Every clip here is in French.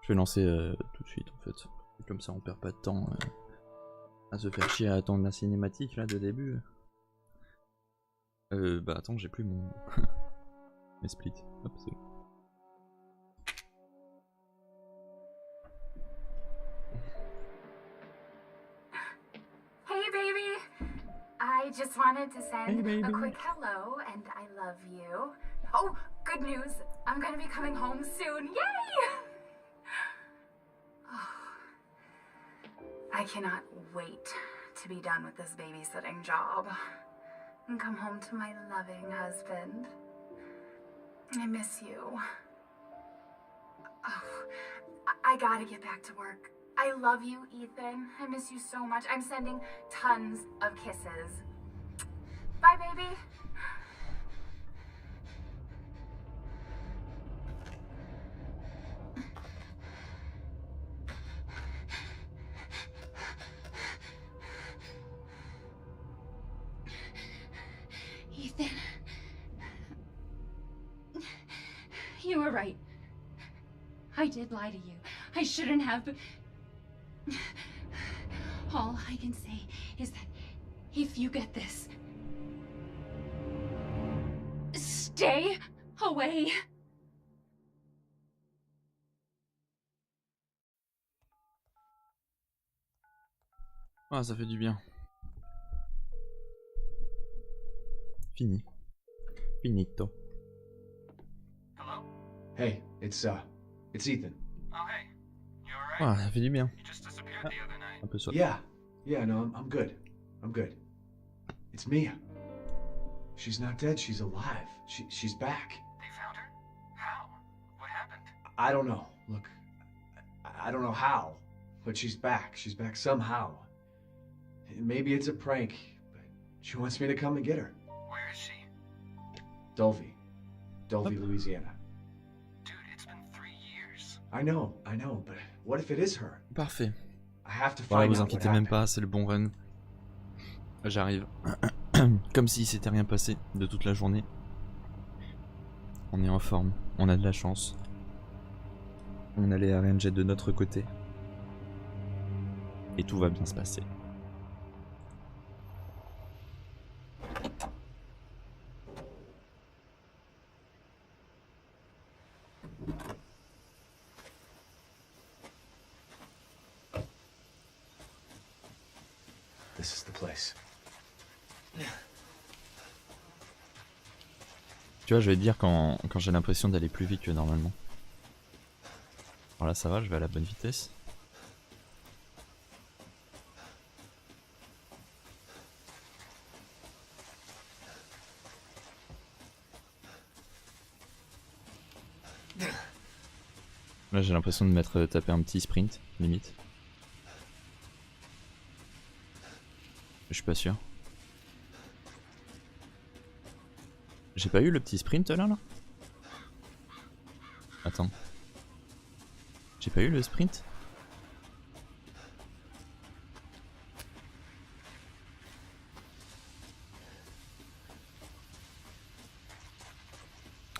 Je vais lancer tout de suite en fait. Comme ça on perd pas de temps à se faire chier à attendre la cinématique là de début. Bah attends, j'ai plus mon... mes splits. Hop, c'est bon. Hey baby! I just wanted to send Hey, baby. a quick hello and I love you. Oh, good news! I'm gonna be coming home soon. Yay! Oh, I cannot wait to be done with this babysitting job and come home to my loving husband. I miss you. Oh, I gotta get back to work. I love you, Ethan. I miss you so much. I'm sending tons of kisses. Bye, baby. Ethan. You were right. I did lie to you. I shouldn't have, but... All I can say is that if you get this, stay away. Ah, ça fait du bien. Fini. Finito. Hello? Hey, it's Ethan. Oh, hey. You alright? Ah, ça fait du bien. You just disappeared the other night. Un peu ça. Yeah, no, I'm good. I'm good. It's Mia. She's not dead, she's alive. She's back. They found her? How? What happened? I don't know. Look, I don't know how, but she's back. She's back somehow. Maybe it's a prank, but she wants me to come and get her. Where is she? Dulvey, Louisiana. Dude, it's been 3 years. I know, but what if it is her? Parfait. I have to Voilà, find vous out what inquiétez même happened. pas, c'est le bon run. J'arrive. Comme s'il s'était rien passé de toute la journée. On est en forme, on a de la chance. On a les RNG de notre côté. Et tout va bien se passer. This is the place. Tu vois, je vais te dire quand j'ai l'impression d'aller plus vite que normalement. Alors là, ça va, je vais à la bonne vitesse. Là, j'ai l'impression de m'être tapé un petit sprint, limite. Je suis pas sûr. J'ai pas eu le petit sprint là? Attends. J'ai pas eu le sprint?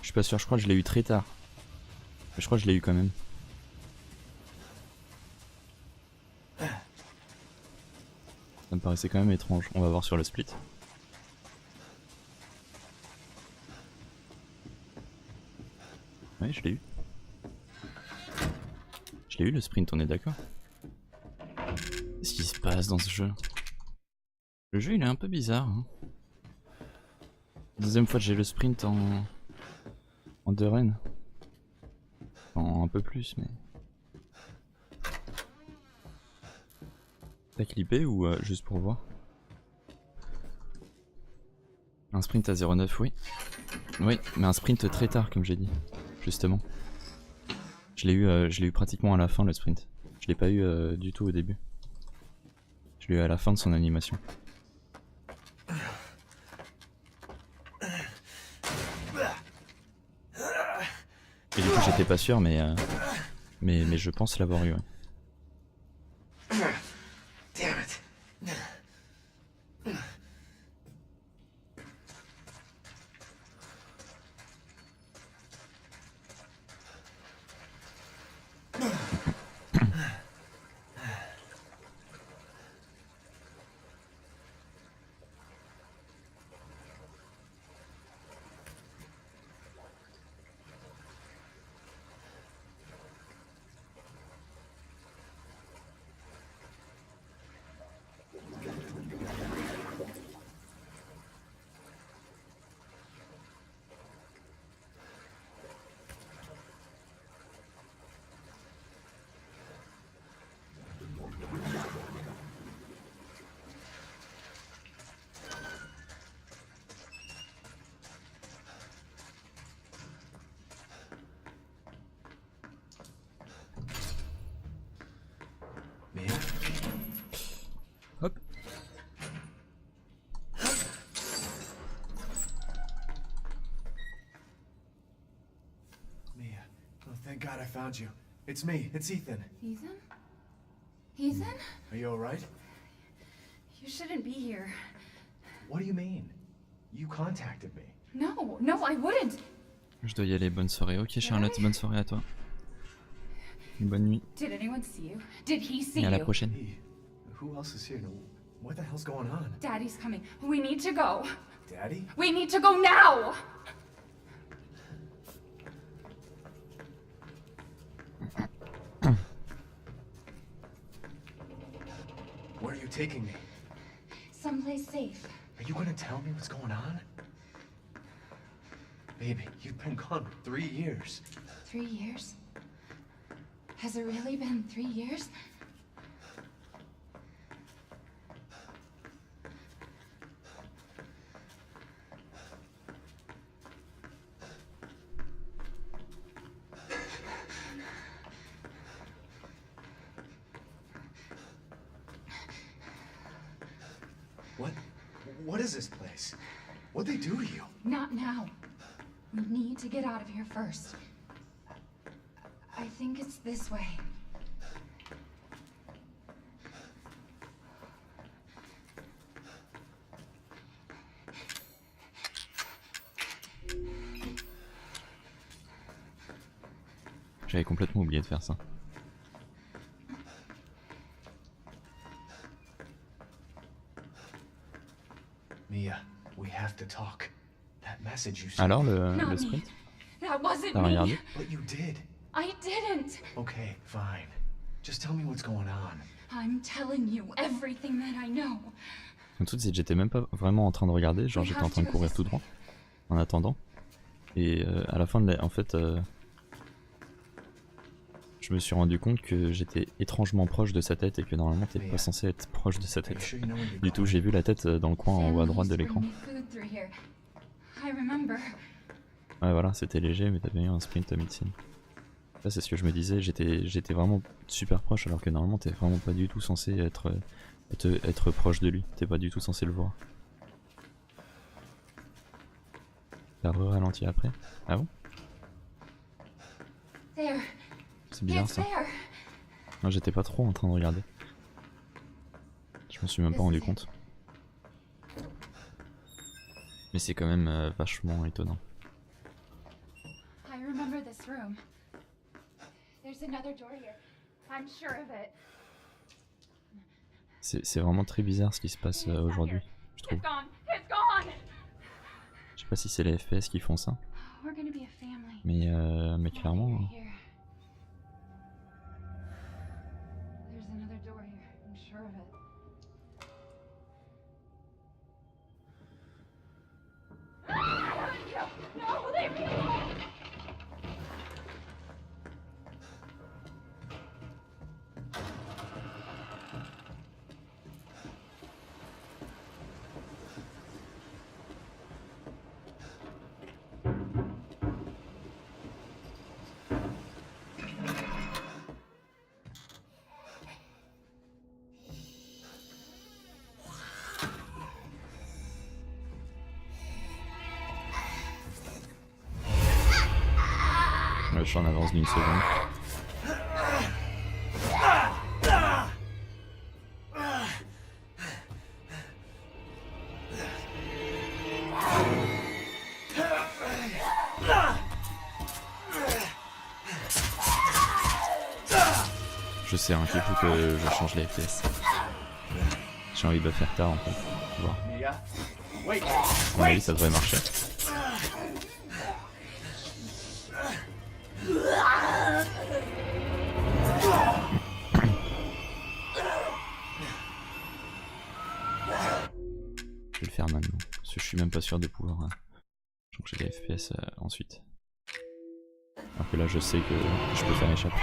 Je suis pas sûr, je crois que je l'ai eu très tard. Mais je crois que je l'ai eu quand même. Ça me paraissait quand même étrange. On va voir sur le split. Ouais, je l'ai eu. Je l'ai eu le sprint, on est d'accord? Qu'est-ce qui se passe dans ce jeu? Le jeu il est un peu bizarre. Hein. Deuxième fois que j'ai le sprint en 2 runs. En un peu plus, mais... T'as clippé ou juste pour voir? Un sprint à 0,9, oui. Oui, mais un sprint très tard, comme j'ai dit, justement. Je l'ai eu pratiquement à la fin, le sprint. Je l'ai pas eu du tout au début. Je l'ai eu à la fin de son animation. Et du coup, j'étais pas sûr, mais je pense l'avoir eu. Ouais. Damn it. thank God I found you. It's me. It's Ethan. Ethan? Ethan? Are you alright? You shouldn't be here. What do you mean? You contacted me. No, no, I wouldn't. Je dois y aller, bonne soirée. Ok Charlotte, bonne soirée à toi. Bonne nuit. Did anyone see you? Did he see Et à la you? prochaine. Hey, who else is here? What the hell's going on? Daddy's coming. We need to go. Daddy? We need to go now! Where are you taking me? Someplace safe. Are you gonna tell me what's going on? Baby, you've been gone for 3 years. 3 years? Has it really been 3 years? What is this place? What'd they do to you? Not now. We need to get out of here first. I think it's this way. J'avais complètement oublié de faire ça. Mia, we have to talk. That message you sent. Alors Not le me. sprint? That wasn't T'as me. regardé? But you did. I didn't. Okay, fine. Just tell me what's going on. I'm telling you everything that I know. Le truc c'est que j'étais même pas vraiment en train de regarder, genre j'étais en train de courir tout droit en attendant. Et à la fin de en fait je me suis rendu compte que j'étais étrangement proche de sa tête et que normalement t'es pas censé être proche de sa Are you tête. sure you know where you're Du tout, going? j'ai vu la tête dans le coin en haut à droite de l'écran. I remember. Ouais voilà, c'était léger mais t'avais eu un sprint à médecine. Ça c'est ce que je me disais, j'étais vraiment super proche alors que normalement t'es vraiment pas du tout censé être proche de lui, t'es pas du tout censé le voir. T'as re-ralenti après? Ah bon? There. C'est bizarre It's ça. there. Non, j'étais pas trop en train de regarder. Je m'en suis même pas rendu compte. Mais c'est quand même vachement étonnant. I remember this room. There's another door here. I'm sure of it. C'est vraiment très bizarre ce qui se passe aujourd'hui, je trouve. It's gone. It's gone. Je sais pas si c'est les FPS qui font ça, We're gonna be a family. mais clairement. You're here. There's another door here. I'm sure of it. No, leave me alone. Ouais, je suis en avance d'une seconde. Je sais hein, qu'il faut que je change les FPS. J'ai envie de le faire tard en fait. Faut voir. Mia? Wait! À mon avis ça devrait marcher. Je vais le faire maintenant, parce que je suis même pas sûr de pouvoir changer les FPS ensuite. Alors que là je sais que je peux faire échapper.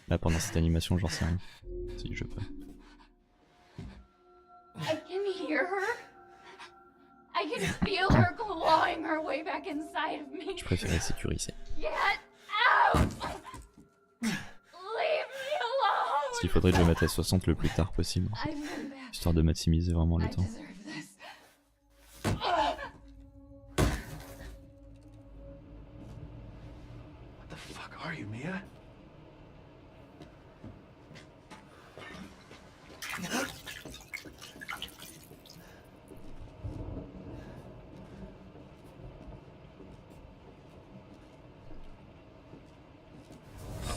Là pendant cette animation j'en sais rien. Si je peux. I can hear her. I can feel her clawing her way back inside of me. Je préférais sécuriser. Get out! Leave me alone! Parce qu'il faudrait que je mette à 60 le plus tard possible. I've been bad. Histoire de maximiser vraiment le I temps. deserve this. fuck are you, Mia?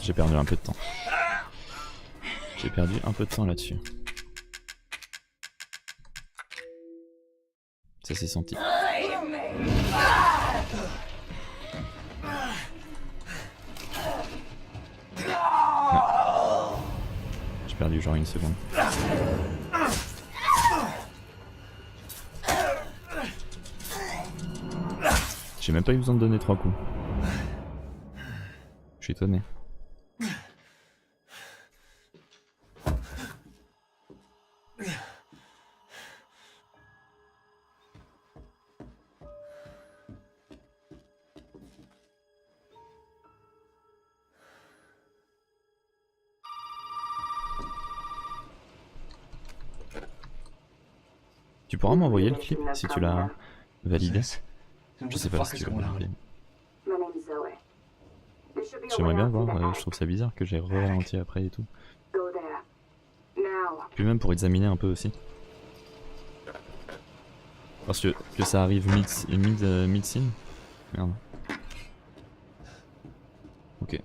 J'ai perdu un peu de temps. J'ai perdu un peu de temps là-dessus. Ça s'est senti. J'ai perdu genre une seconde. J'ai même pas eu besoin de donner 3 coups. Je suis étonné. Tu pourras m'envoyer le clip si tu l'as validé. Je sais pas si tu l'as validé. J'aimerais bien voir, je trouve ça bizarre que j'ai ralenti après et tout. Puis même pour examiner un peu aussi. Parce que ça arrive mid-scene. Merde. Ok.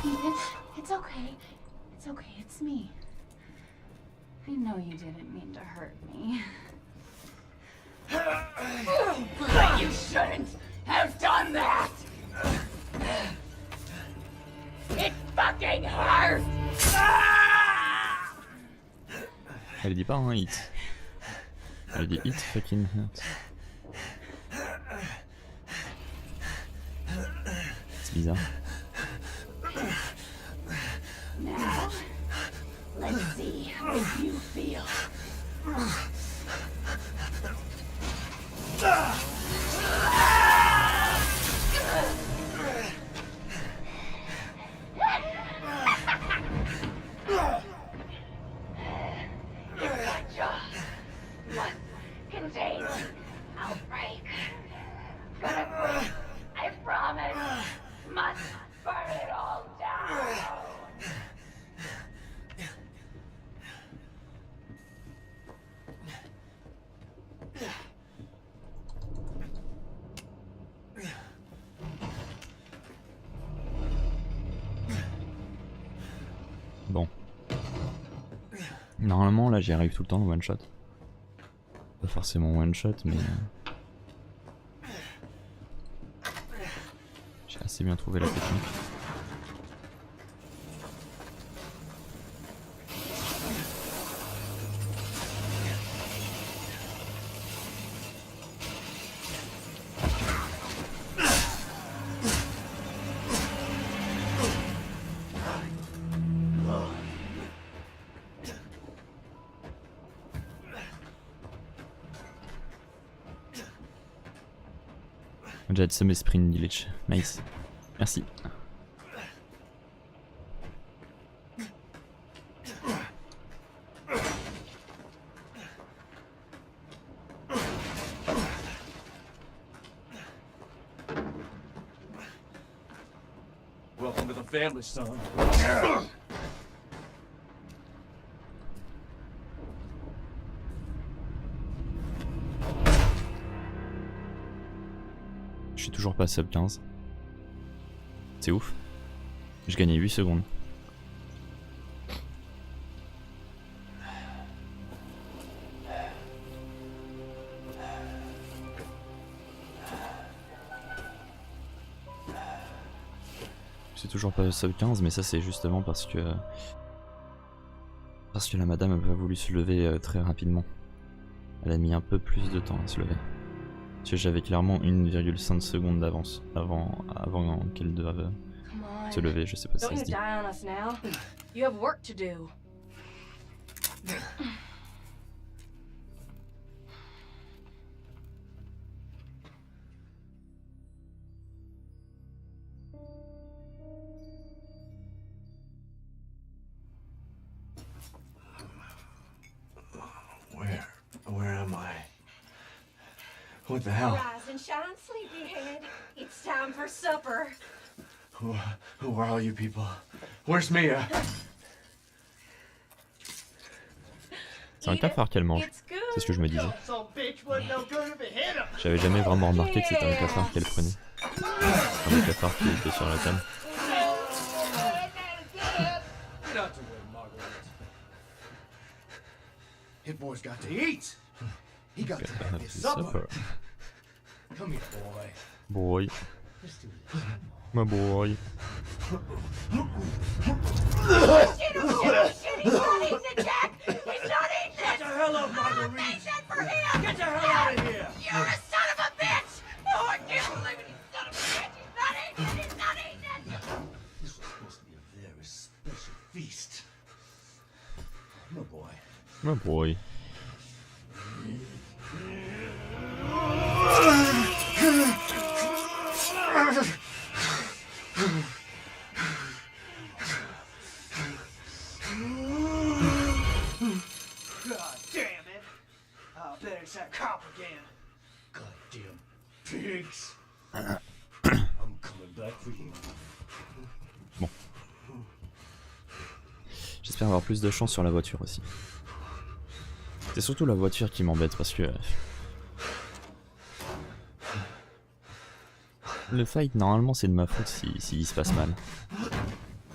Ethan, it's okay. It's okay, it's me. I know you didn't mean to hurt me. But you shouldn't have done that! It fucking hurts! Elle dit pas hein, hit. Elle dit hit fucking hurt. C'est bizarre. Now, let's see how you feel. Contains outbreak. Gonna break. I promise. Must burn it all down. Bon. Normalement là j'y arrive tout le temps en one shot. Pas forcément one shot mais... J'ai assez bien trouvé la technique. J'ai de mes sprint glitch. Nice. Merci. Welcome to the family, son. Je suis toujours pas sub 15. C'est ouf. Je gagnais 8 secondes. Je suis toujours pas sub 15 mais ça c'est justement parce que la madame a pas voulu se lever très rapidement. Elle a mis un peu plus de temps à se lever. Parce que j'avais clairement 1,5 secondes d'avance avant qu'elle doive Come on. se lever, je sais pas si Don't ça se you dit. die on us now. You have work to do. Where am I? What the hell? Rise and shine, sleepyhead. It's time for supper. Who are all you people? Where's Mia? C'est un cafard qu'elle mange, It's good. c'est ce que je me disais. J'avais jamais vraiment remarqué que c'était un cafard qu'elle prenait. Un des cafards qui était sur la table. Get out the way, Marguerite. Hit boy's got to eat. He got to have his supper. Come here, boy. Boy, Let's do this. my boy. Shit, he's not eating it, Jack! He's not eating Get it! the hell up, Marguerite. For him! Get the hell out of here. You're a son of a bitch! Oh, I can't believe it, you son of a bitch! He's not eating it! He's not eating it! This was supposed to be a very special feast. My boy. My boy. God damn it! I bet it's that cop again. Goddamn pigs. I'm coming back for you. J'espère avoir plus de chance sur la voiture aussi. C'est surtout la voiture qui m'embête parce que... Le fight, normalement, c'est de ma faute s'il se passe mal.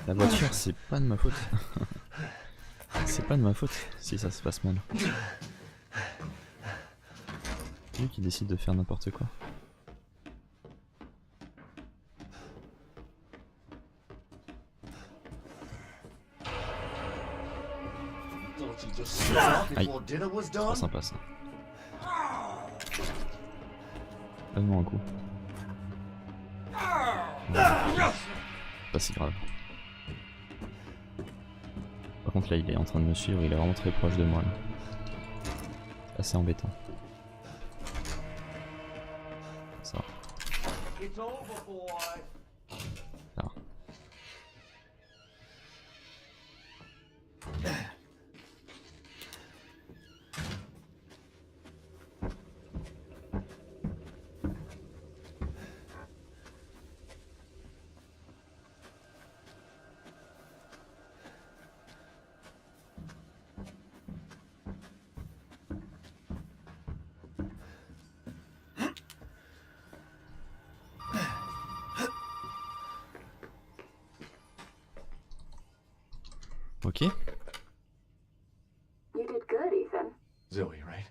La voiture, c'est pas de ma faute. C'est pas de ma faute si ça se passe mal. Lui qui décide de faire n'importe quoi. Don't you just sit down Aïe. before dinner was Trop done? sympa ça. Donne-moi un coup. Pas si grave. Par contre là il est en train de me suivre, il est vraiment très proche de moi là. C'est assez embêtant. Ça va. It's over, boy. Ça va. Ok. You did good, Ethan. Zoe, right?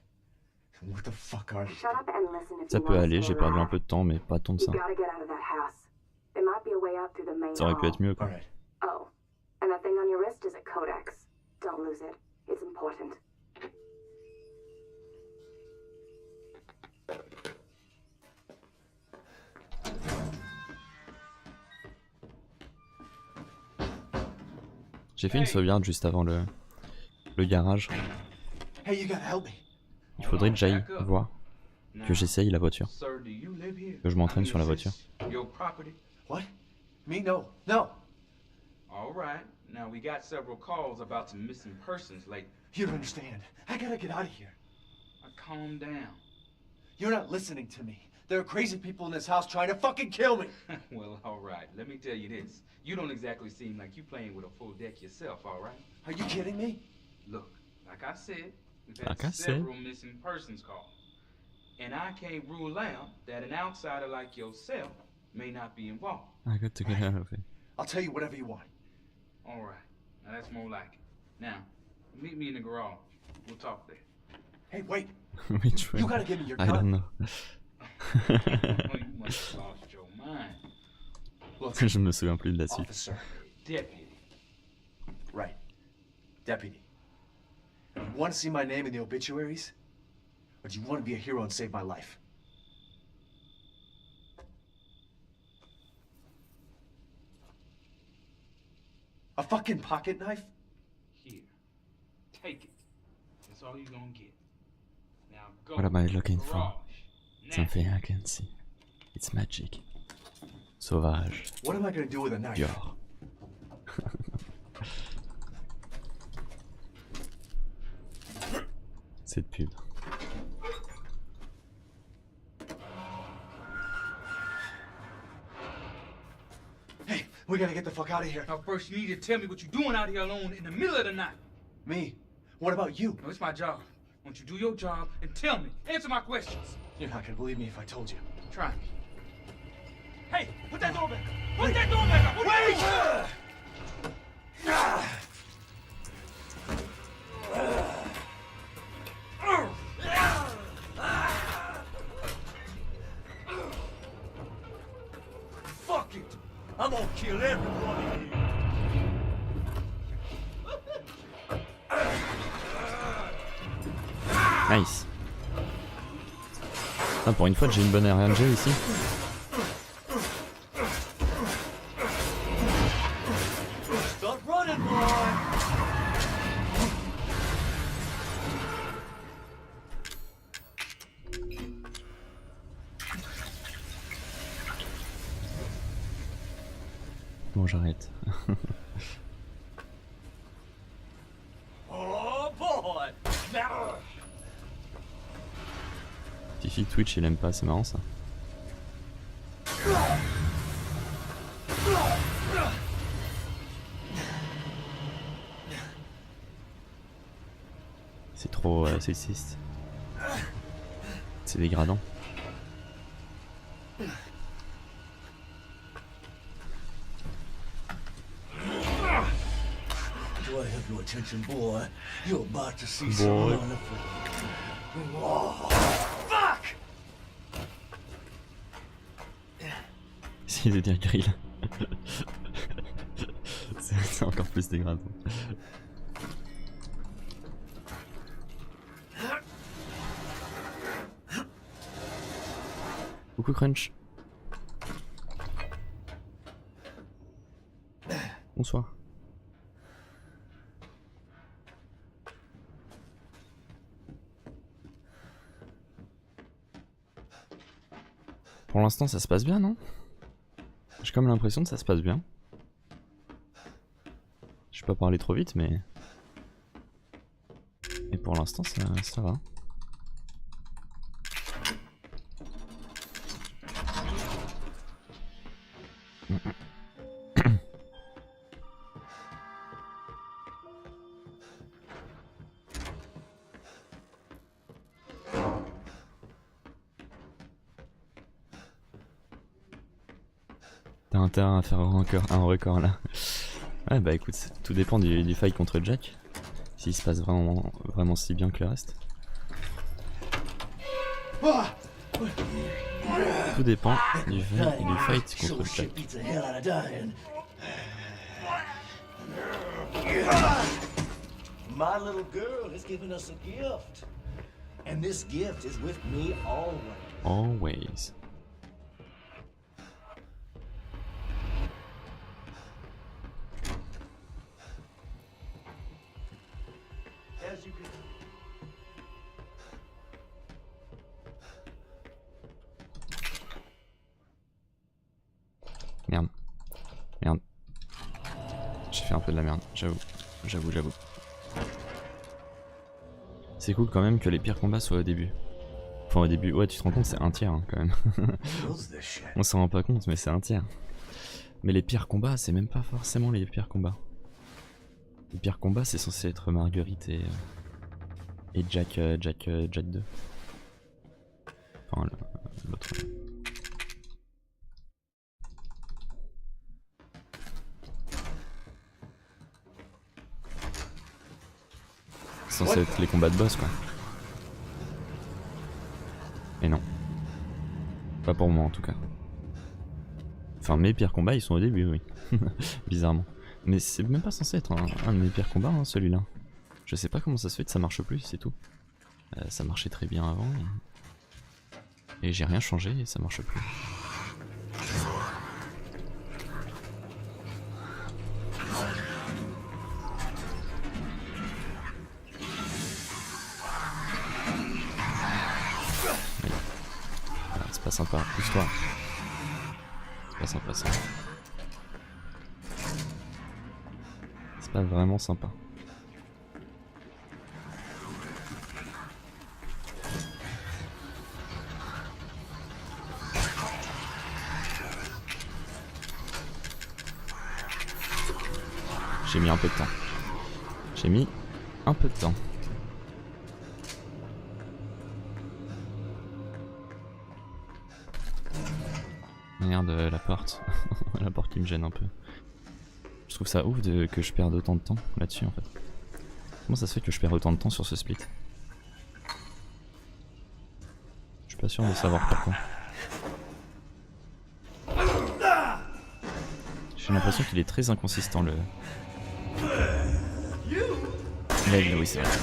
What the fuck are you? Shut up and listen if Ça you peut want to aller, stay j'ai perdu un alive. peu de temps mais pas tant que You ça. gotta get out of that house. There might be a way out through the main Ça aurait pu hall. être mieux quoi. Alright. Oh, and that thing on your wrist is a codex. Don't lose it. It's important. J'ai fait une sauvegarde juste avant le garage. Hey, you gotta help me. Il faudrait que j'aille voir, que j'essaye la voiture, Sir, do you live here? que je m'entraîne I mean, sur la is voiture. this your property? What? Me? No. No. All right. Now we got several calls about some missing persons lately. You don't understand. I gotta get out of here. Now, calm down. You're not listening to me. There are crazy people in this house trying to fucking kill me. Well, all right. Let me tell you this. You don't exactly seem like you playing with a full deck yourself, all right? Are you kidding me? Look, like I said, we've had Like I said. several missing persons calls. And I can't rule out that an outsider like yourself may not be involved. I got to get out of it. I'll tell you whatever you want. All right. Now that's more like it. Now, meet me in the garage. We'll talk there. Hey, wait. Which way? You gotta give me your I gun. don't know. Oh, you must have lost your mind. Look, Je me souviens plus de la suite. officer. Deputy. Right. Deputy. You want to see my name in the obituaries? Or do you want to be a hero and save my life? A fucking pocket knife? Here. Take it. That's all you're gonna get. Now go. What am I looking for? Garage. Something I can see. It's magic. Sauvage. What am I gonna do with a knife? Dior. Cette pub. Hey, we gotta get the fuck out of here. Now first you need to tell me what you're doing out here alone in the middle of the night. Me? What about you? No, it's my job. Why don't you do your job and tell me? Answer my questions. You're not gonna believe me if I told you. Try me. Hey, put that door back. Put that door back up. Wait! Fuck it! I'm gonna kill everyone in here. Nice. Ah, pour une fois j'ai une bonne RNG ici. Stop running, boy! Bon, j'arrête. Oh boy! Now. Fifi Twitch il aime pas, c'est marrant ça. C'est trop sexiste. C'est dégradant. Do I have your attention, boy? You're about to see Boy. some wonderful. Oh, fuck! Essayez de dire grill. C'est encore plus dégradant. Coucou Crunch. Bonsoir. Pour l'instant ça se passe bien, non? J'ai comme l'impression que ça se passe bien. Je vais pas parler trop vite mais... Et pour l'instant ça va. T'as intérêt à faire un record là. Ouais bah écoute, tout dépend du fight contre Jack. S'il se passe vraiment si bien que le reste. Tout dépend du fight contre Jack. My little girl has given us a gift. And this gift is with me always. Always. As you can. Merde. Merde. J'ai fait un peu de la merde, j'avoue. C'est cool quand même que les pires combats soient au début. Enfin au début, ouais tu te rends compte c'est un tiers hein, quand même. On s'en rend pas compte mais c'est un tiers. Mais les pires combats c'est même pas forcément les pires combats. Les pires combats c'est censé être Marguerite et Jack 2. Enfin l'autre. C'est censé être les combats de boss quoi. Et non. Pas pour moi en tout cas. Enfin mes pires combats ils sont au début oui. Bizarrement. Mais c'est même pas censé être un de mes pires combats hein, celui-là. Je sais pas comment ça se fait que ça marche plus, c'est tout. Ça marchait très bien avant. Et j'ai rien changé et ça marche plus. Voilà, c'est pas sympa, pousse-toi. C'est pas sympa ça. C'est pas vraiment sympa. J'ai mis un peu de temps. J'ai mis un peu de temps. Merde, la porte. La porte qui me gêne un peu. Je trouve ça ouf que je perde autant de temps là-dessus en fait. Comment ça se fait que je perds autant de temps sur ce split? Je suis pas sûr de savoir pourquoi. J'ai l'impression qu'il est très inconsistant le... L'aigle, oui c'est vrai.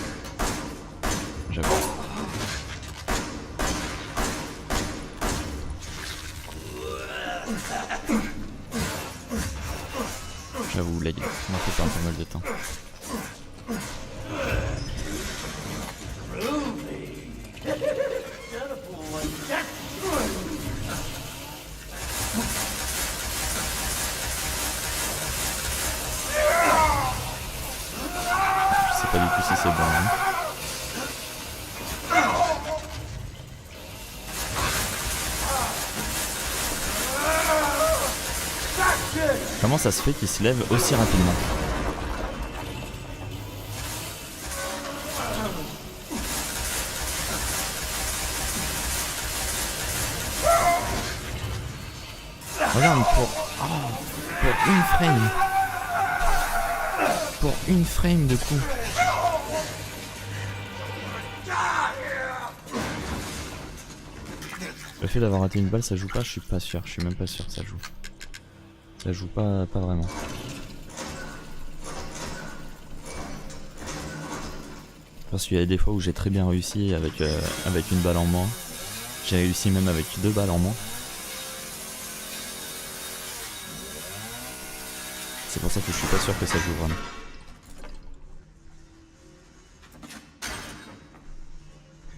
J'avoue. J'avoue, l'aigle, on m'a fait perdre pas mal de temps. Je sais pas du tout si c'est bon. Hein. Comment ça se fait qu'il se lève aussi rapidement? Regarde, pour une frame. Pour une frame de coup. Le fait d'avoir raté une balle, ça joue pas, je suis pas sûr, je suis même pas sûr que ça joue. Ça joue pas vraiment. Parce qu'il y a des fois où j'ai très bien réussi avec une balle en moins. J'ai réussi même avec 2 balles en moins. C'est pour ça que je suis pas sûr que ça joue vraiment.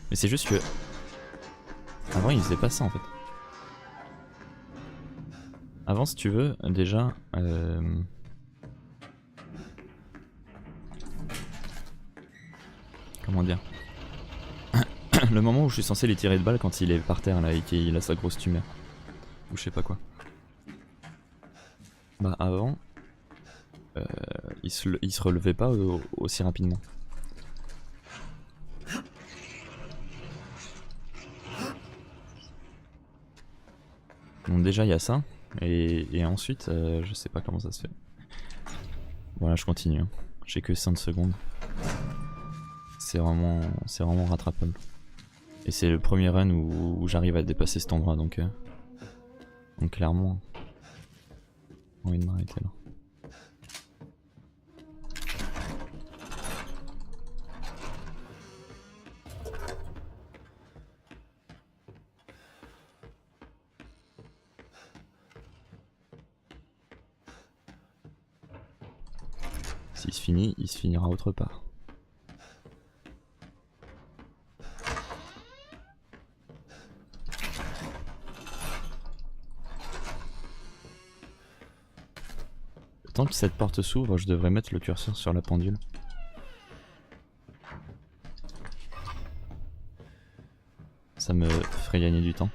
Mais c'est juste que... Avant il faisait pas ça en fait. Avant si tu veux, déjà... Comment dire? Le moment où je suis censé lui tirer de balle quand il est par terre là et qu'il a sa grosse tumeur. Ou je sais pas quoi. Bah avant... il se relevait pas aussi rapidement. Donc déjà il y a ça, et ensuite je sais pas comment ça se fait. Voilà, je continue, hein. J'ai que 5 secondes. C'est vraiment rattrapable. Et c'est le premier run où j'arrive à dépasser cet endroit, donc clairement, j'ai envie de m'arrêter là. S'il se finit, il se finira autre part. Tant que cette porte s'ouvre, je devrais mettre le curseur sur la pendule. Ça me ferait gagner du temps.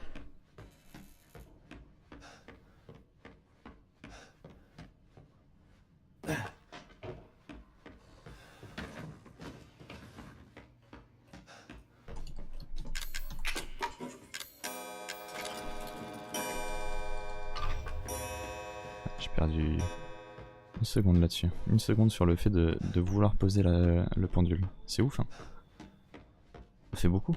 J'ai perdu une seconde là-dessus. Une seconde sur le fait de vouloir poser le pendule. C'est ouf, hein. Ça fait beaucoup.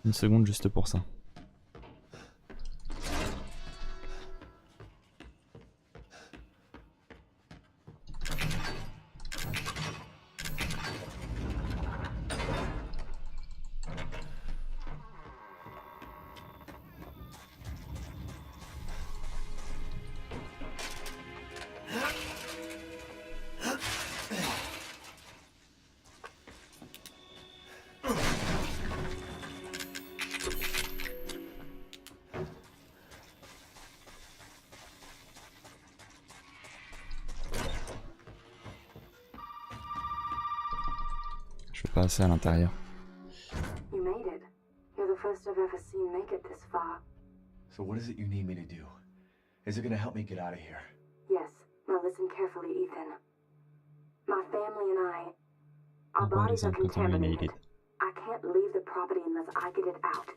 Une seconde juste pour ça. Je vais passer à l'intérieur. You made it. You're the first I've ever seen make it this far. So what is it you need me to do? Is it gonna help me get out of here? Yes. Now listen carefully, Ethan. My family and our The bodies bodies are are contaminated. contaminated. I can't leave the property unless I get it out.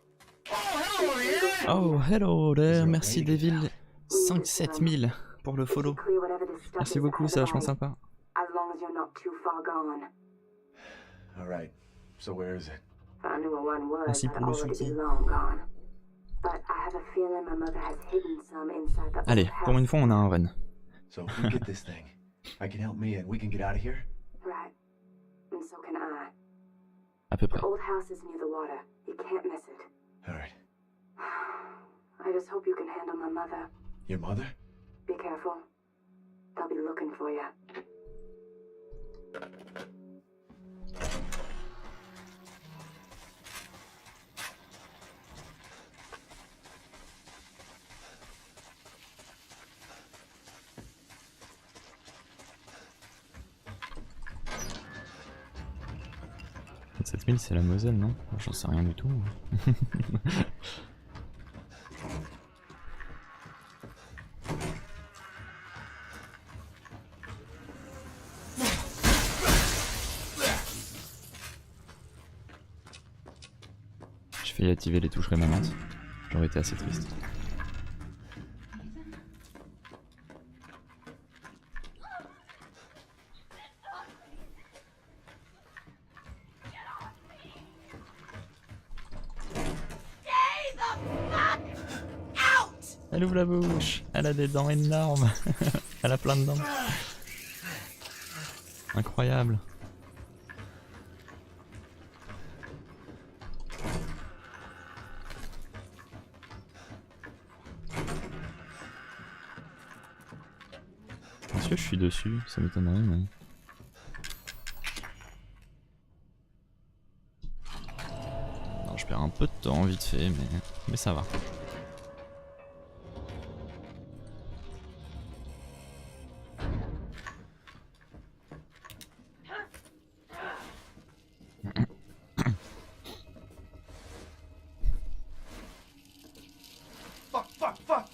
Oh, hello there, Is merci it okay? Devil 5-7000 pour le follow. Clear whatever this stuff Merci is beaucoup, ahead c'est of vachement us, sympa. As long as you're not too far gone. Alright, so where is it? If I knew a one word, Merci I'd pour le already be soutien. long gone. But I have a feeling my mother has hidden some inside the Allez, old pour une house. fois on a un run. So if we get this thing, I can help me and we can get out of here? Right. And so can I. À peu près. The old house is near the water. You can't miss it. Alright. I just hope you can handle my mother. Your mother? Be careful. They'll be looking for you. « 7000 c'est la Moselle, non? J'en sais rien du tout. J'ai failli activer les touches rémanentes. J'aurais été assez triste. Elle ouvre la bouche, elle a des dents énormes, elle a plein de dents. Incroyable. Est-ce que je suis dessus? Ça m'étonnerait, mais... Non, je perds un peu de temps vite fait, mais ça va.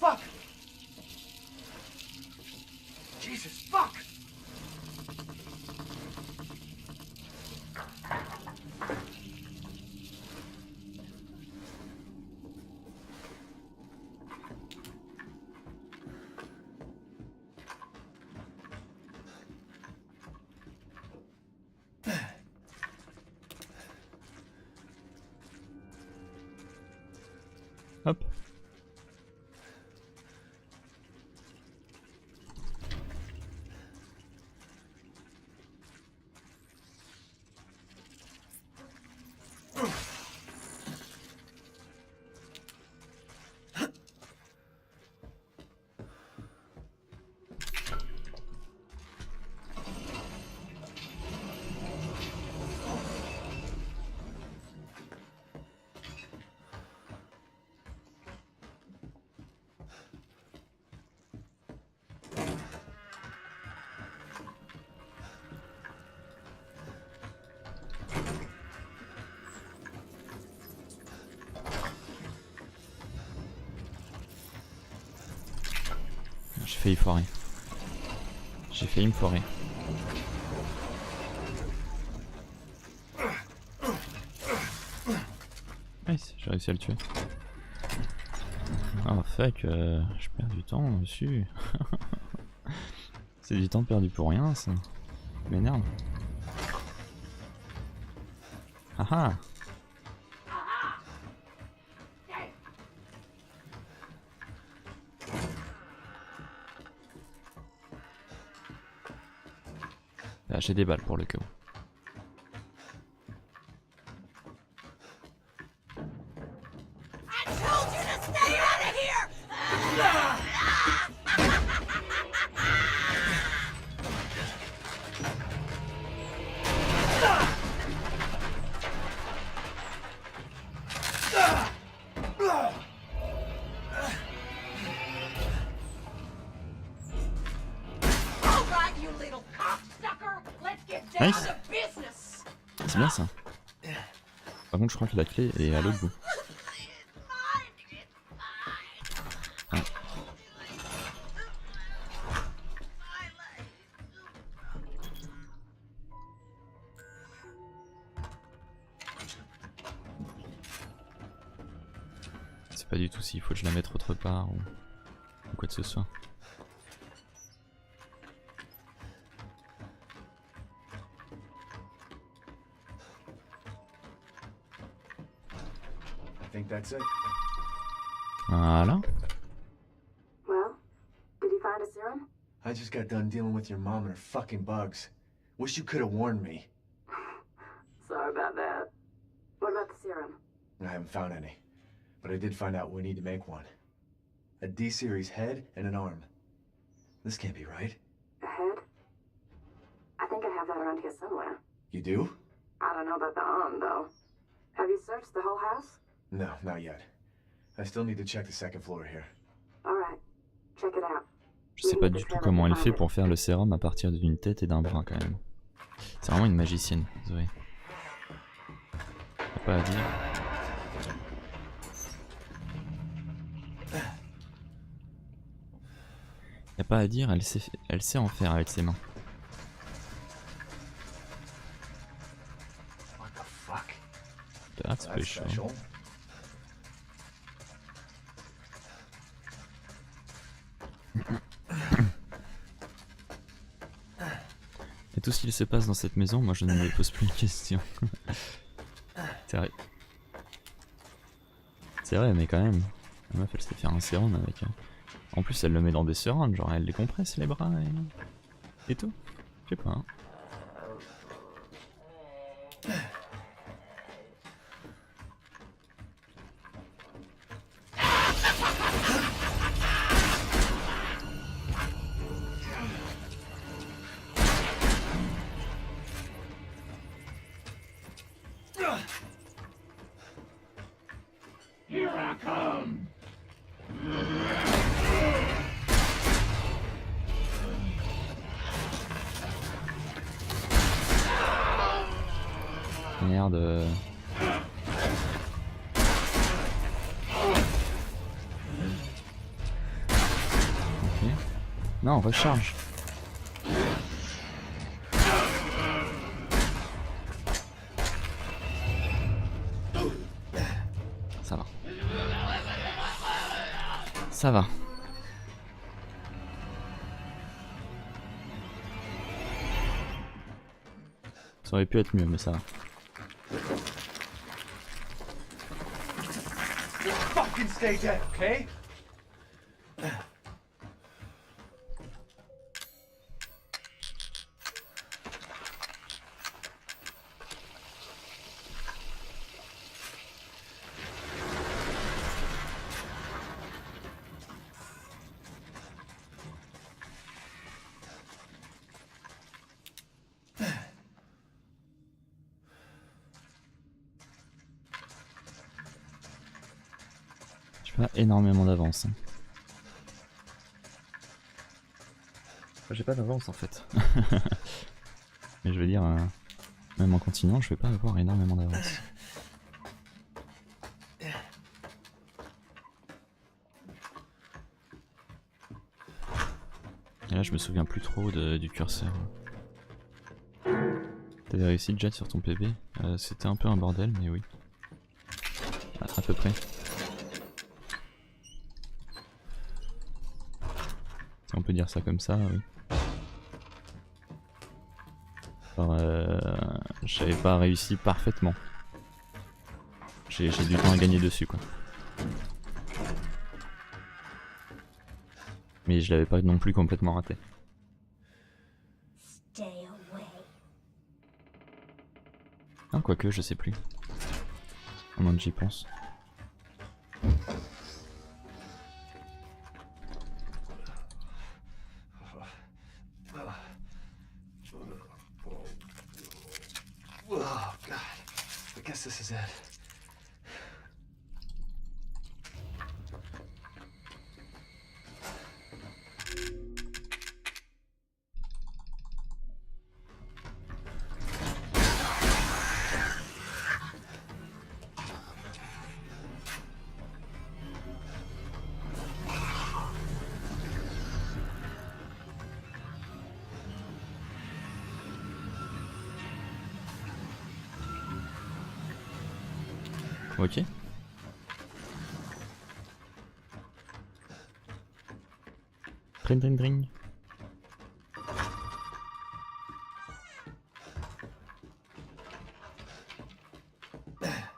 Fuck! Jesus, fuck! Hop. J'ai failli foirer. J'ai failli me foirer. Nice, j'ai réussi à le tuer. Ah fuck, je perds du temps dessus. C'est du temps perdu pour rien ça. Ça m'énerve. Ah ah. J'ai des balles pour le cas où. I told you to stay out of here! All right, you little cocksucker! Let's get down Nice. to business! C'est bien ça. Par contre je crois que la clé est à l'autre bout. Ah. Je sais pas du tout s'il faut que je la mette autre part ou quoi que ce soit. I think that's it. Voilà. Well, did you find a serum? I just got done dealing with your mom and her fucking bugs. Wish you could have warned me. Sorry about that. What about the serum? I haven't found any. But I did find out we need to make one. A D-series head and an arm. This can't be right. A head? I think I have that around here somewhere. You do? I don't know about the arm, though. Have you searched the whole house? No, not yet. I still need to check the second floor here. Alright. Check it out. Je sais pas du tout comment elle fait pour faire le sérum à partir d'une tête et d'un bras quand même. C'est vraiment une magicienne, Zoé. Y'a pas à dire. Y'a pas à dire, elle sait en faire avec ses mains. What the fuck? That's special. Et tout ce qu'il se passe dans cette maison, moi je ne me pose plus une question. C'est vrai. C'est vrai, mais quand même. La meuf elle sait faire un sérum avec. En plus elle le met dans des seringues, genre elle les compresse les bras et tout. Je sais pas. Hein. Merde. Ok. Non, recharge. Ça va. Ça va. Ça aurait pu être mieux, mais ça va. Fucking stay dead, okay? J'ai pas énormément d'avance. Hein. Enfin, j'ai pas d'avance en fait. Mais je veux dire, même en continuant, je vais pas avoir énormément d'avance. Et là, je me souviens plus trop du curseur. T'avais réussi Jet sur ton PB. C'était un peu un bordel, mais oui. À peu près. On peut dire ça comme ça, oui. Alors, j'avais pas réussi parfaitement. J'ai du temps à gagner dessus, quoi. Mais je l'avais pas non plus complètement raté. Ah, quoique, je sais plus. Au moins que j'y pense. Oh god. I guess this is it. Ok. Dring dring dring.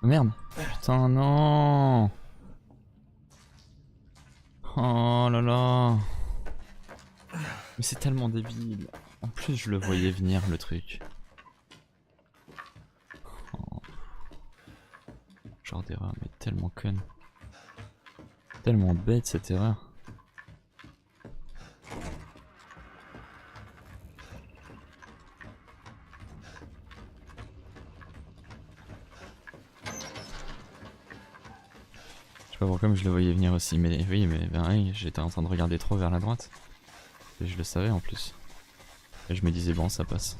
Merde. Putain non. Oh là là. Mais c'est tellement débile. En plus je le voyais venir le truc. Oh. Genre d'erreur mais tellement conne. Tellement bête cette erreur. Je sais pas pourquoi mais je le voyais venir aussi, mais oui, mais ben oui, j'étais en train de regarder trop vers la droite. Et je le savais en plus. Et je me disais bon ça passe.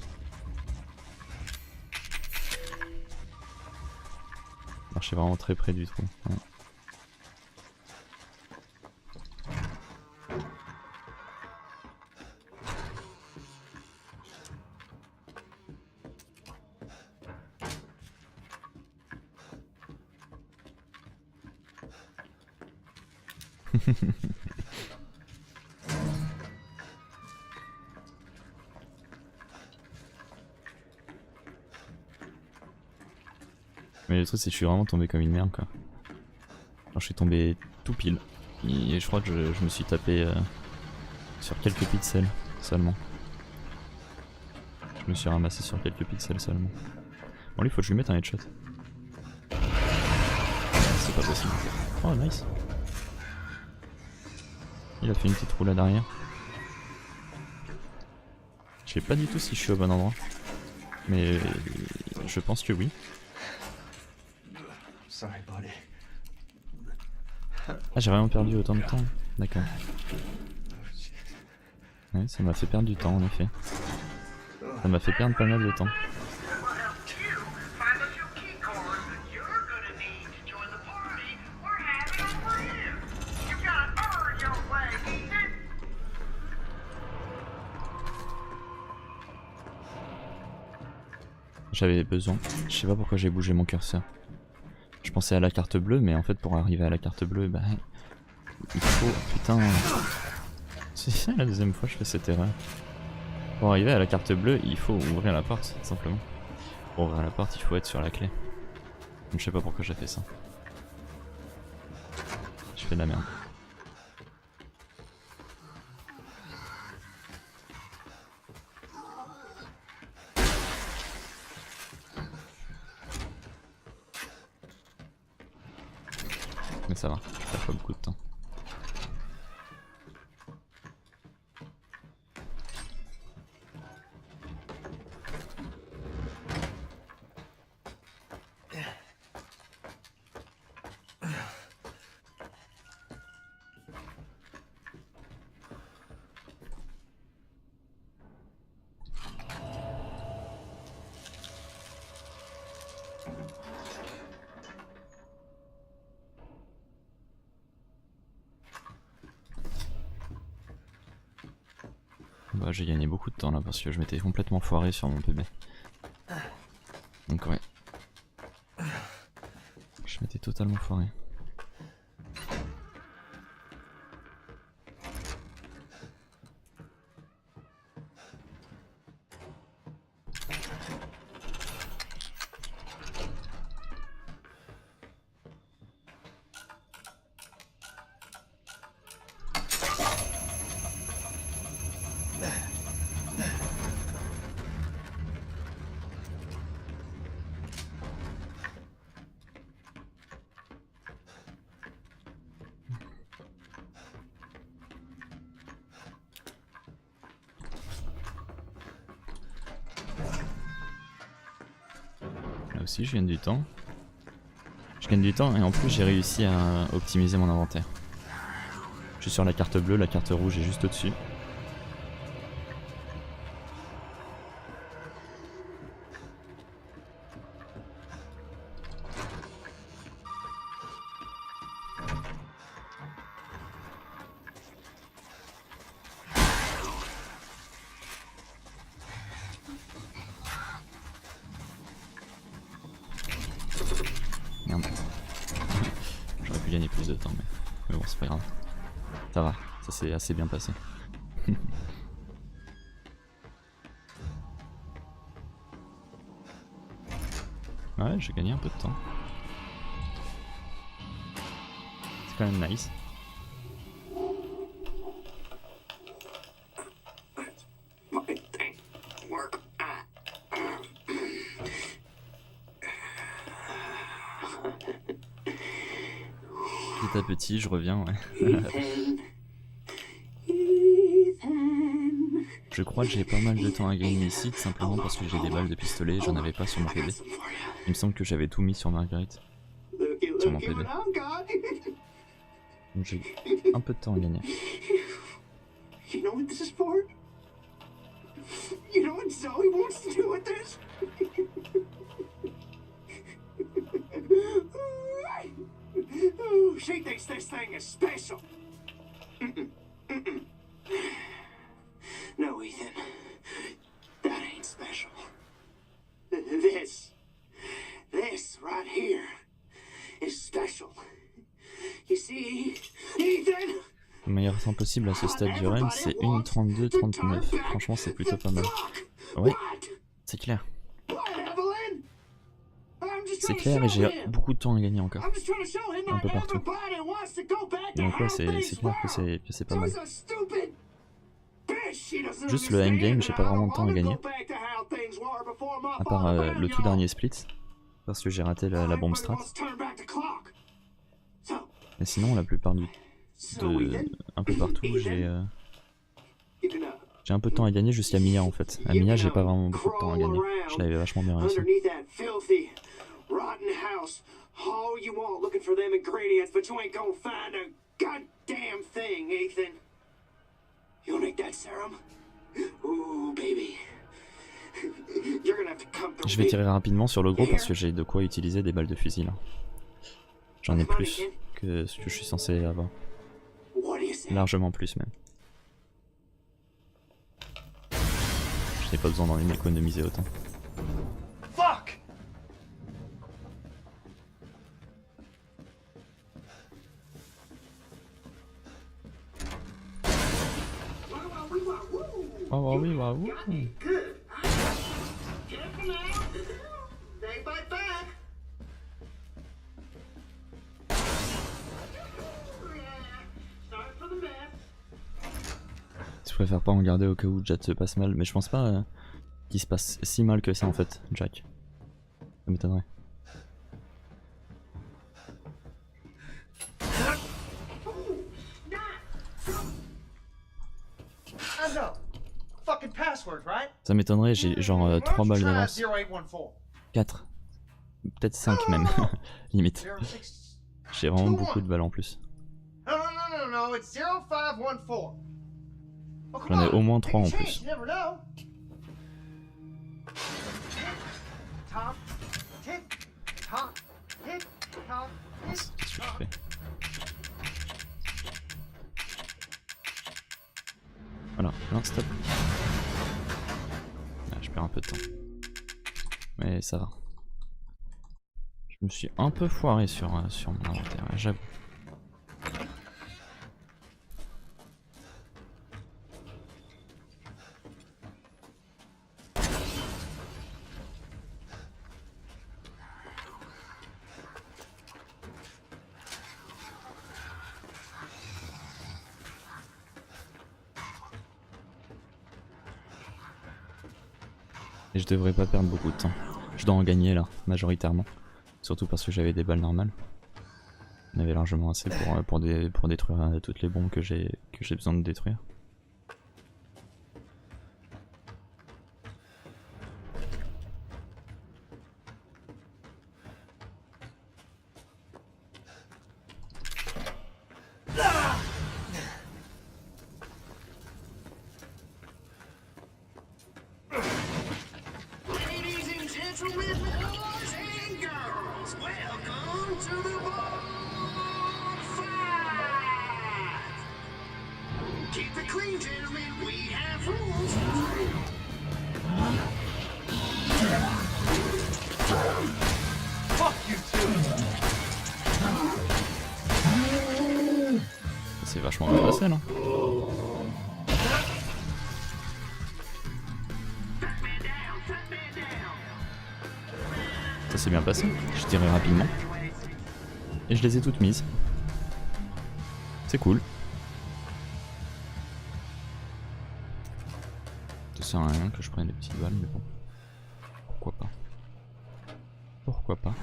Je marchais vraiment très près du trou. Ouais. Mais le truc c'est que je suis vraiment tombé comme une merde quoi. Alors, je suis tombé tout pile. Et je crois que je me suis tapé sur quelques pixels seulement. Je me suis ramassé sur quelques pixels seulement. Bon lui faut que je lui mette un headshot. C'est pas possible. Oh nice. Il a fait une petite roulade arrière. Je sais pas du tout si je suis au bon endroit. Mais je pense que oui. Sorry, buddy. Ah j'ai vraiment perdu autant de temps. D'accord. Ouais ça m'a fait perdre du temps en effet. Ça m'a fait perdre pas mal de temps. J'avais besoin. Je sais pas pourquoi j'ai bougé mon curseur. Je pensais à la carte bleue, mais en fait pour arriver à la carte bleue, bah il faut... Putain... C'est la deuxième fois que je fais cette erreur. Pour arriver à la carte bleue, il faut ouvrir la porte, tout simplement. Pour ouvrir la porte, il faut être sur la clé. Donc je sais pas pourquoi j'ai fait ça. Je fais de la merde. Mais ça va, je perds pas beaucoup de temps. Bah j'ai gagné beaucoup de temps là parce que je m'étais complètement foiré sur mon PB. Donc ouais. Je m'étais totalement foiré. Là aussi je gagne du temps. Je gagne du temps et en plus j'ai réussi à optimiser mon inventaire. Je suis sur la carte bleue, la carte rouge est juste au-dessus. Merde. gagner plus de temps, mais bon, c'est pas grave. Ça va, ça s'est assez bien passé. Ouais, j'ai gagné un peu de temps. C'est quand même nice. Petit à petit, je reviens, ouais. Je crois que j'ai pas mal de temps à gagner ici, simplement parce que j'ai des balles de pistolet, j'en avais pas sur mon PD. Il me semble que j'avais tout mis sur Marguerite, sur mon PD. Donc j'ai un peu de temps à gagner. You know what this is for? You know what Zoe wants to do with this? She thinks this thing is special. No, Ethan. That ain't special. This right here is special. You see, Ethan? Le meilleur temps possible à ce stade du run, c'est 1:32:39. Franchement, c'est plutôt pas mal. Ouais, c'est clair. C'est clair et j'ai beaucoup de temps à gagner encore. Un peu partout. Donc ouais, c'est clair que c'est pas mal. Juste le endgame, j'ai pas vraiment de temps à gagner. À part le tout dernier split. Parce que j'ai raté la bombe strat. Mais sinon, la plupart un peu partout, j'ai un peu de temps à gagner jusqu'à Mia en fait. À Mia, j'ai pas vraiment beaucoup de temps à gagner. Je l'avais vachement bien réussi. Rotten house. All you want looking for them ingredients, but you ain't gonna find a goddamn thing, Ethan. You'll make that serum? Ooh, baby. You're gonna have to come through. Je vais tirer rapidement sur le gros parce que j'ai de quoi utiliser des balles de fusil là. J'en ai plus que ce que je suis censé avoir. Largement plus même. Je n'ai pas besoin d'en économiser autant. Fuck! Oh oui, waouh. Good. Careful now. They bite back. Sorry for the mess. Je préfère pas en garder au cas où Jack se passe mal, mais je pense pas qu'il se passe si mal que ça en fait, Jack. Ça m'étonnerait. Ça m'étonnerait, j'ai genre 3 balles d'avance. 4. Peut-être 5 même, limite. J'ai vraiment beaucoup de balles en plus. J'en ai au moins 3 en plus. Qu'est-ce que je fais? Voilà, non stop. Ah, je perds un peu de temps. Mais ça va. Je me suis un peu foiré sur mon inventaire, j'avoue. Et je devrais pas perdre beaucoup de temps. Je dois en gagner là, majoritairement. Surtout parce que j'avais des balles normales. On avait largement assez pour détruire toutes les bombes que j'ai besoin de détruire. Keep the vachement bien passé là. Ça s'est bien passé, je dirais rapidement. Et je les ai toutes mises. C'est cool. Ça sert à rien que je prenne les petites balles, mais bon. Pourquoi pas. Pourquoi pas.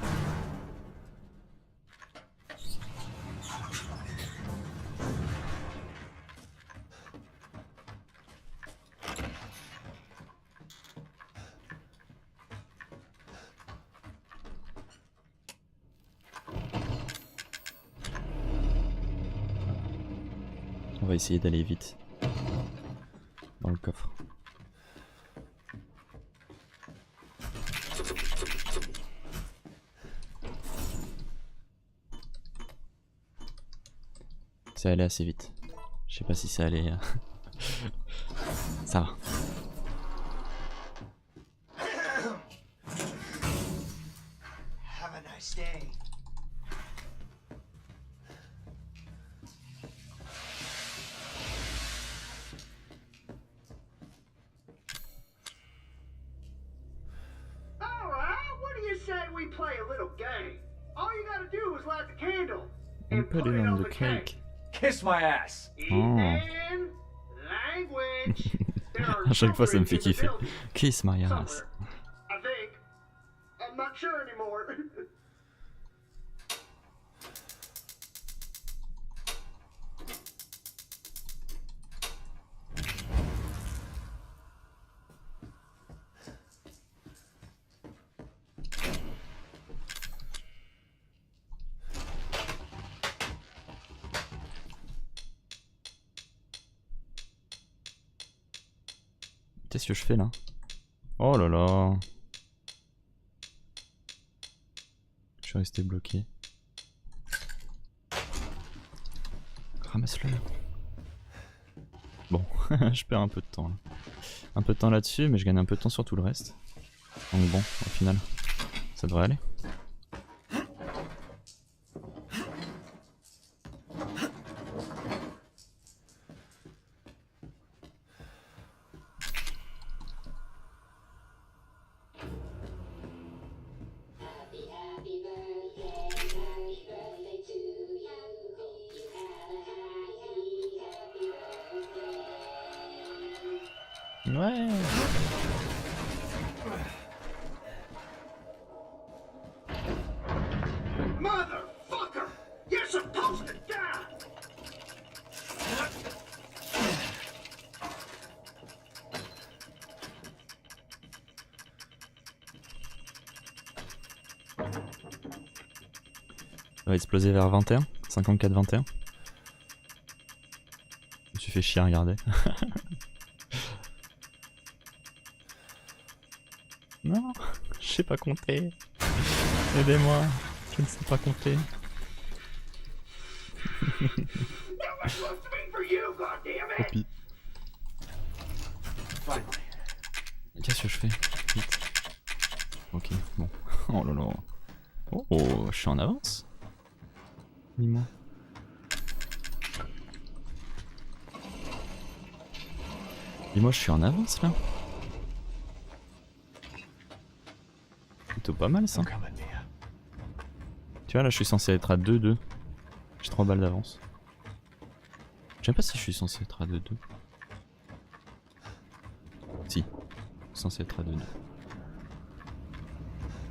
On va essayer d'aller vite. Dans le coffre. Ça allait assez vite. Je sais pas si ça allait... ça va. Have a nice day. We play a little game. All you gotta do is light the candle And put it on the cake. Kiss my ass. Ethan, language. There are À chaque fois ça me fait children in the kiffer. building Kiss my ass. somewhere. I think. I'm not sure anymore. Qu'est-ce que je fais là? Oh là là. Je suis resté bloqué. Ramasse-le. Bon, je perds un peu de temps là. Un peu de temps là-dessus, mais je gagne un peu de temps sur tout le reste. Donc bon, au final, ça devrait aller. Ouais. Motherfucker! You're supposed to die! Ça va exploser vers 21, 54-21. Je me suis fait chier à regarder. Non, je sais pas compter. Aidez-moi, je ne sais pas compter. Copie. Qu'est-ce que je fais? Vite. Ok, bon. Oh là là. Oh, je suis en avance. Dis-moi. Dis-moi, je suis en avance là. Plutôt pas mal ça. Tu vois là je suis censé être à 2-2. J'ai 3 balles d'avance. Je sais pas si je suis censé être à 2-2. Si. Je suis censé être à 2-2.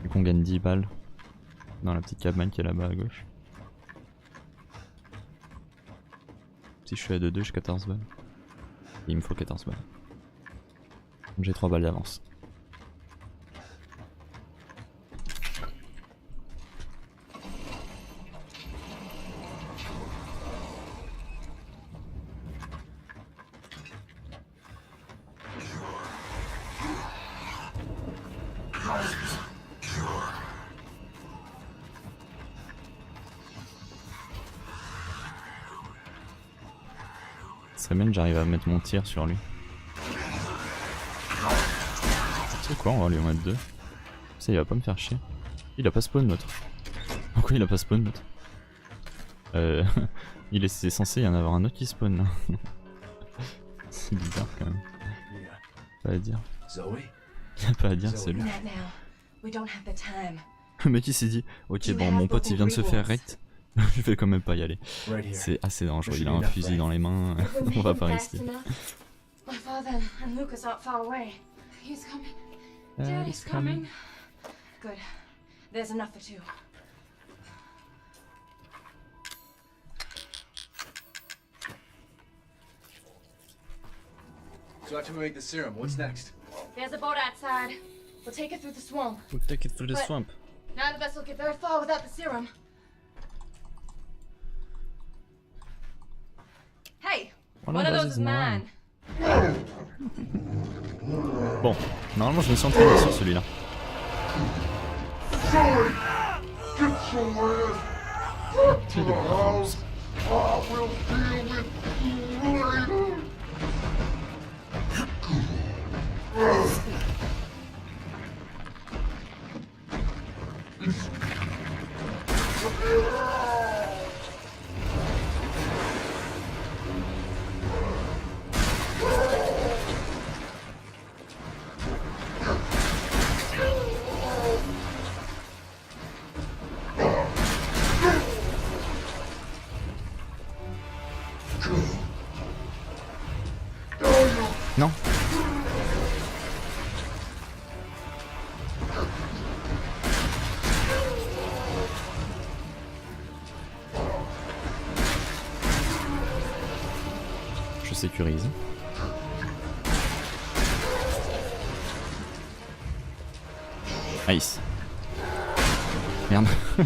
Vu qu'on gagne 10 balles. Dans la petite cabane qui est là-bas à gauche. Si je suis à 2-2 j'ai 14 balles. Et il me faut 14 balles. Donc j'ai 3 balles d'avance. Ce serait bien que j'arrive à mettre mon tir sur lui. C'est quoi, on va lui en mettre 2. Ça il va pas me faire chier. Il a pas spawn l'autre. Pourquoi il a pas spawn l'autre? C'est censé y en avoir un autre qui spawn là. C'est bizarre quand même. Pas à dire. Zoe? Y'a pas à dire, c'est lui. Not now. We don't have the time. Le mec il s'est dit, ok bon mon pote il vient de se faire raid, je vais quand même pas y aller. Right here. C'est assez dangereux, il a un fusil dans les mains, on va pas risquer. My father and Lucas aren't far away. He's coming. Daddy's Daddy's coming. Good. There's enough for two. So after we make the serum, what's next? There's a boat outside. We'll take it through the swamp. We'll take it through the But- swamp. None of us will get very far without the serum. Hey, one of those is mine. Bon, normalement je me suis entraîné sur celui-là. Non. Je sécurise. Nice. Merde. Je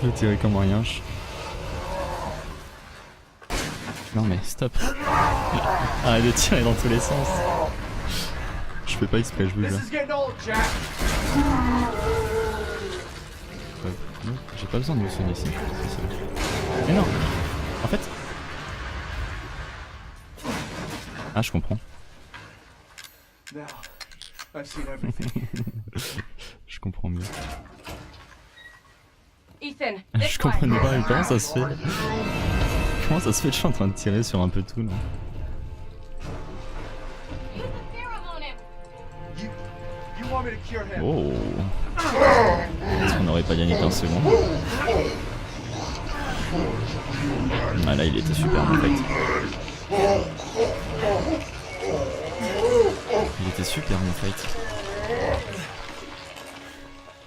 le tirais comme rien. Non mais stop. Arrête de tirer dans tous les sens. Je fais pas exprès, je vous jure. This is getting old, Jack. Non, j'ai pas besoin de me soigner ici. Mais non. En fait. Ah je comprends. Now, I've seen everything. Je comprends mieux. Ethan, Je this way. comprenais pas, mais comment ça se fait? Comment ça se fait que je suis en train de tirer sur un peu tout là? Use the serum on him. You want me to cure him? Oh. Est-ce qu'on n'aurait pas gagné 15 secondes? Ah là il était super en fait. Il était super en fait.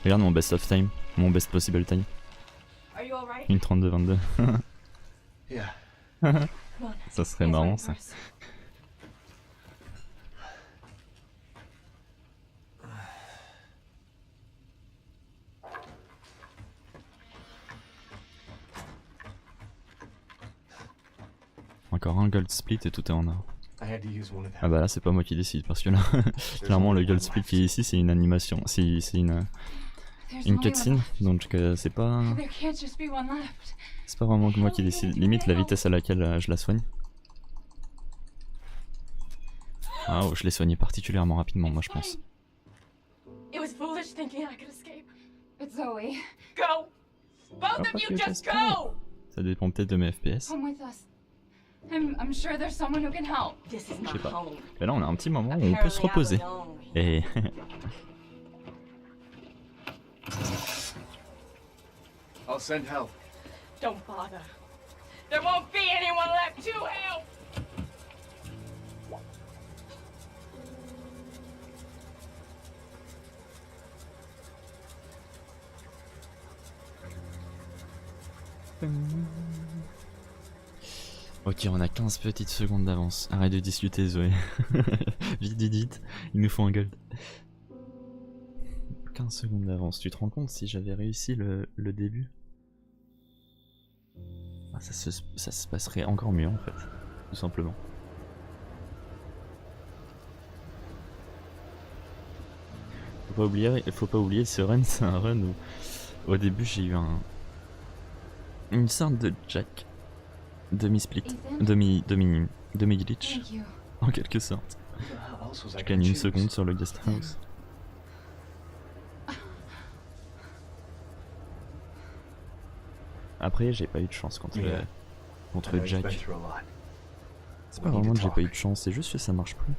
Regarde mon best of time, mon best possible time. Are you alright? Une 32-22. Yeah. Ça serait marrant ça. Encore un gold split et tout est en or. I had to use one of them. Ah bah là c'est pas moi qui décide parce que là clairement le gold split qui est ici c'est une animation, c'est une There's une only one cutscene left. donc c'est pas There can't just be one left. c'est pas vraiment moi qui décide, limite la vitesse à laquelle je la soigne. Ah oh, je l'ai soigné particulièrement rapidement moi je pense. It was foolish thinking I could escape. It's Zoe. Go! Both Papa, of you you just just go. go! Ça dépend peut-être de mes FPS. Come with us. I'm sure there's someone who can help. This is Je sais my pas. home. Mais là on a un petit moment où on peut se Apparently I reposer. belong here. Et I'll send help. Don't bother. There won't be anyone left to help! ok, on a 15 petites secondes d'avance. Arrête de discuter, Zoé. Vite, vite, vite. Il nous faut un gold. 15 secondes d'avance. Tu te rends compte si j'avais réussi le début? Ah, ça se passerait encore mieux en fait. Tout simplement. Faut pas oublier ce run, c'est un run où au début j'ai eu une sorte de jack. Demi-split. Ethan? Demi-glitch. Thank you. En quelque sorte. Who the hell else was I Je gonna gagne une choose? seconde sur le guest house. Après, j'ai pas eu de chance contre, Yeah. I contre know you've been Jack. through a lot. C'est pas We need vraiment to que j'ai pas eu de talk. chance, c'est juste que ça marche plus.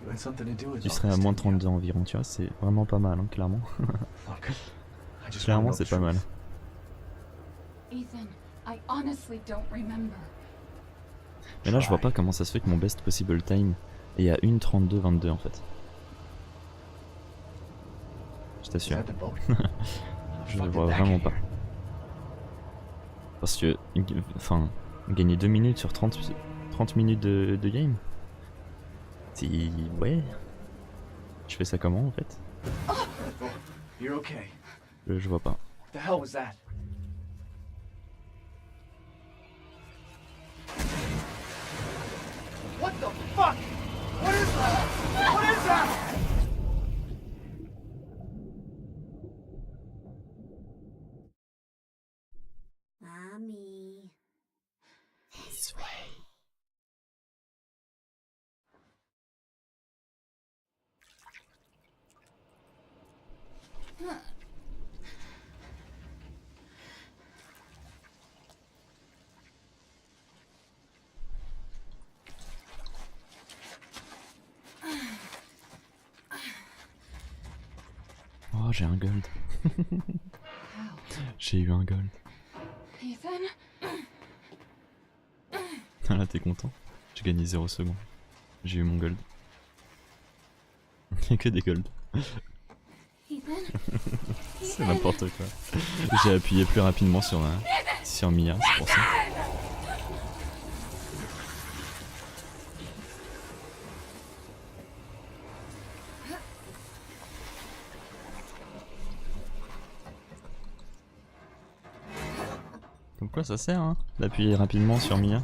You had something to do with Tu all serais à this, moins didn't you? 32 environ, tu vois, c'est vraiment pas mal, hein, clairement. Look, I just wanna Clairement, know c'est the pas mal. truth. Ethan, I honestly don't remember. Mais là, je vois pas comment ça se fait que mon best possible time est à 1:32:22 en fait. Je Is t'assure. that the boat? Je Fuck, le get vois back vraiment in pas. here. Parce que, enfin, gagner 2 minutes sur 30 minutes de game. Si, ouais. Je fais ça comment en fait? You're okay. Je vois pas. What the hell was that? What the fuck? What is that? What is that? Mommy. This way. Oh, j'ai un gold. J'ai eu un gold. Ethan? Ah là, t'es content? J'ai gagné 0 secondes. J'ai eu mon gold. Y'a que des golds. Ethan? C'est n'importe quoi. J'ai appuyé plus rapidement sur Mia, c'est pour ça. Comme quoi ça sert, hein, d'appuyer rapidement sur Mia.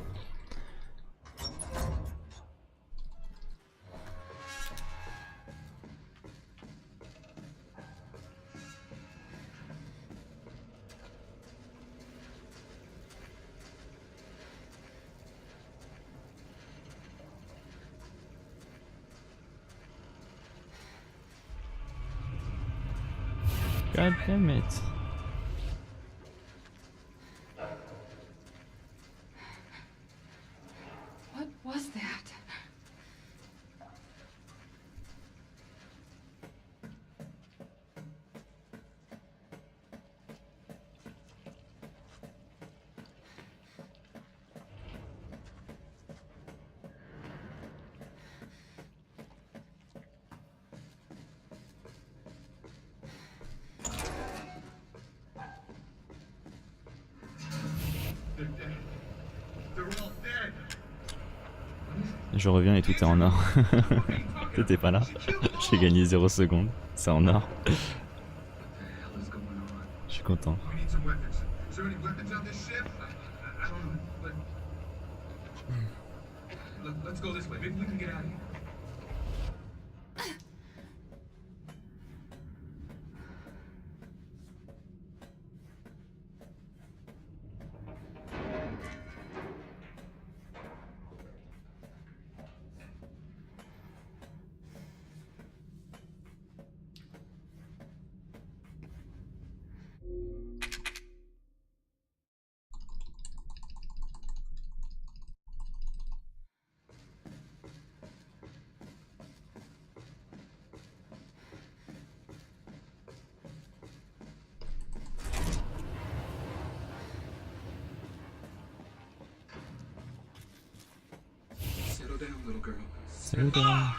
God damn it. What was that? Je reviens et tout est en or. T'étais pas là. J'ai gagné 0 secondes. C'est en or. Je suis content. Let's go this way. Maybe we can get out of here. Settle down, little girl. Salut Dora.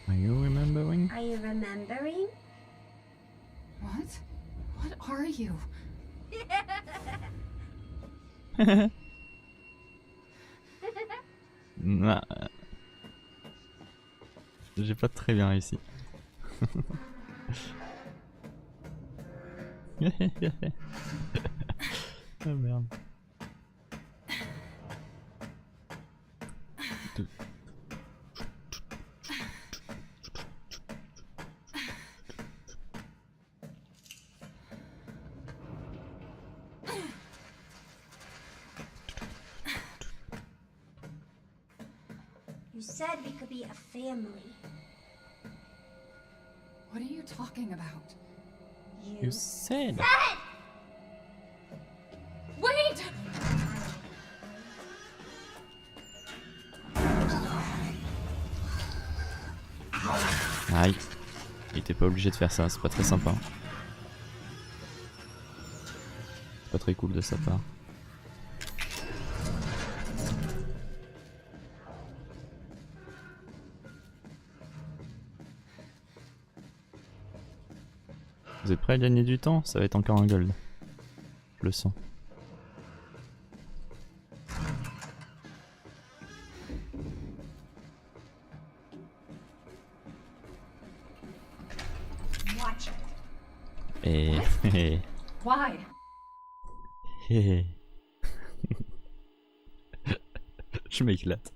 Are you remembering? Are you remembering? What? What are you? Nah. J'ai pas très bien réussi. Ah merde. You said we could be a family. What are you talking about? You said. Wait! Aïe. Il était pas obligé de faire ça, c'est pas très sympa. C'est pas très cool de sa part. Vous êtes prêts à gagner du temps? Ça va être encore un gold. Je le sens. Watch it. Et... Why? Je m'éclate.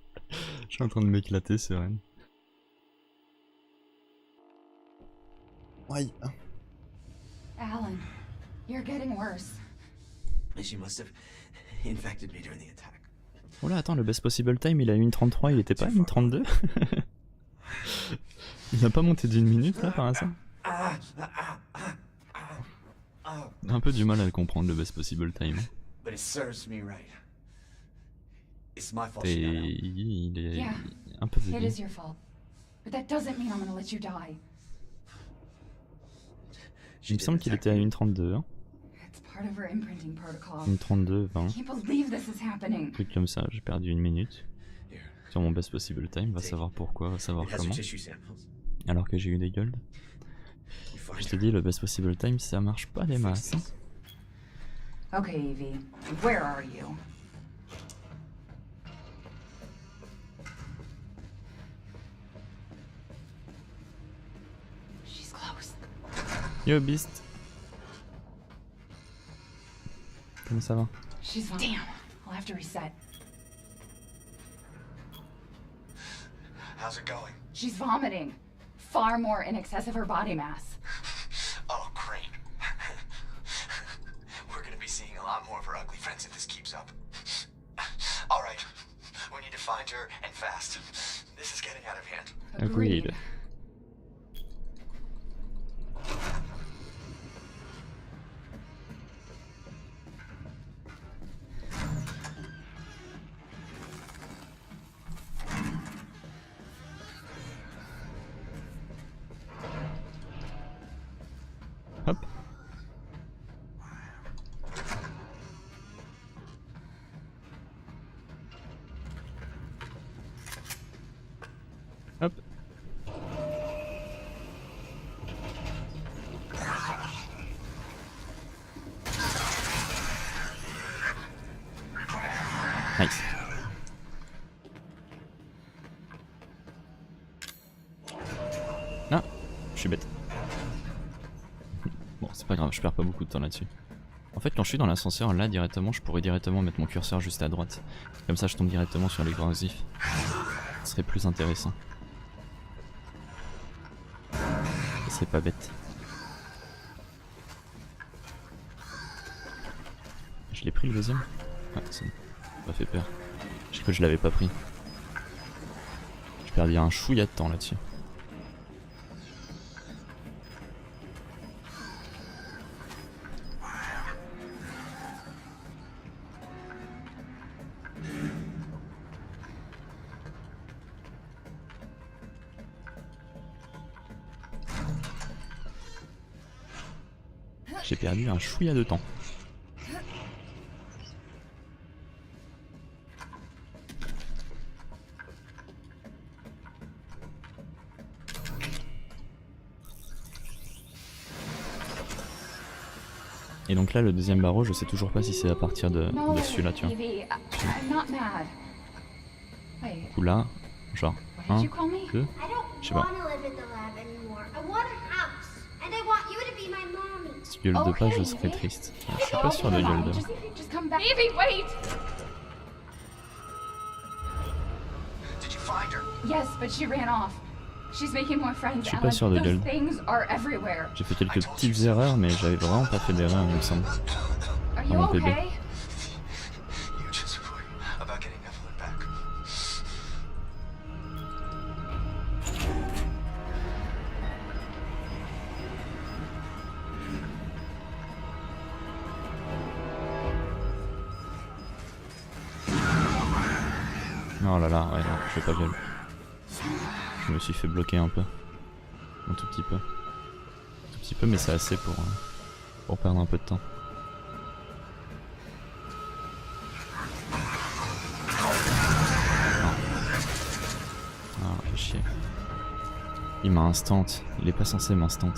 Je suis en train de m'éclater, Sereine. Aïe. Alan, you're getting worse. She must have infected me during the attack. Oh là, attends, le best possible time, il a eu une 33, il était pas à une 32. Il a pas monté d'une minute là par hasard. Un peu du mal à le comprendre, le best possible time. But it serves me right. It's my fault. Et il est Yeah. un peu It vieilli. is your fault. But that doesn't mean I'm gonna let you die. Il me semble qu'il était à une 32, hein. It's part of her imprinting protocol. Une 32, 20. I can't believe this is happening. Un truc comme ça, j'ai perdu une minute. Sur mon best possible time, va savoir pourquoi, va savoir It has comment. your tissue samples. Alors que j'ai eu des golds. You find Je te dis, le best possible time, ça marche pas des masses. Hein. Okay, Evie. Where are you? She's close. Yo Beast. Comment ça va? She's fine. Damn. I'll have to reset. How's it going? She's vomiting. Far more in excess of her body mass. Oh, great. We're gonna be seeing a lot more of her ugly friends if this keeps up. Alright. We need to find her and fast. This is getting out of hand. Agreed. Hop. Hop. Nice. Ah, je suis bête. Bon, c'est pas grave, je perds pas beaucoup de temps là-dessus. En fait, quand je suis dans l'ascenseur, là directement, je pourrais directement mettre mon curseur juste à droite. Comme ça, je tombe directement sur l'explosif. Ce serait plus intéressant. Ce serait pas bête. Je l'ai pris le deuxième? Ouais, ça m'a fait peur. J'ai cru que je l'avais pas pris. Je perdais un chouïa de temps là-dessus. J'ai perdu un chouïa de temps. Et donc là, le deuxième barreau, je sais toujours pas si c'est à partir de celui-là, tu vois. Evie, I'm not mad. Wait, Du coup là, genre, what 1, did you call me? 2, I je sais don't pas. want to live in the lab anymore. I want a house. And I want you to be my mommy. Si gueule de pas, je Okay, serais Evie. triste. Je suis pas sûr de gueule de. Just come back. Evie, wait! Did you find her? Yes, but she ran off. She's making more friends. Je suis and, pas like, sûr de those gueule. things are everywhere. J'ai fait quelques petites erreurs, mais j'avais vraiment pas fait d'erreur, il me semble. Are you mon PB. okay? You just worry about getting Evelyn back. Oh là là, ouais, non, je vais pas violer. Je me suis fait bloquer un peu. Un tout petit peu. Un tout petit peu, mais c'est assez pour perdre un peu de temps. Ah, fait chier. Il m'a instant. Il est pas censé m'instant.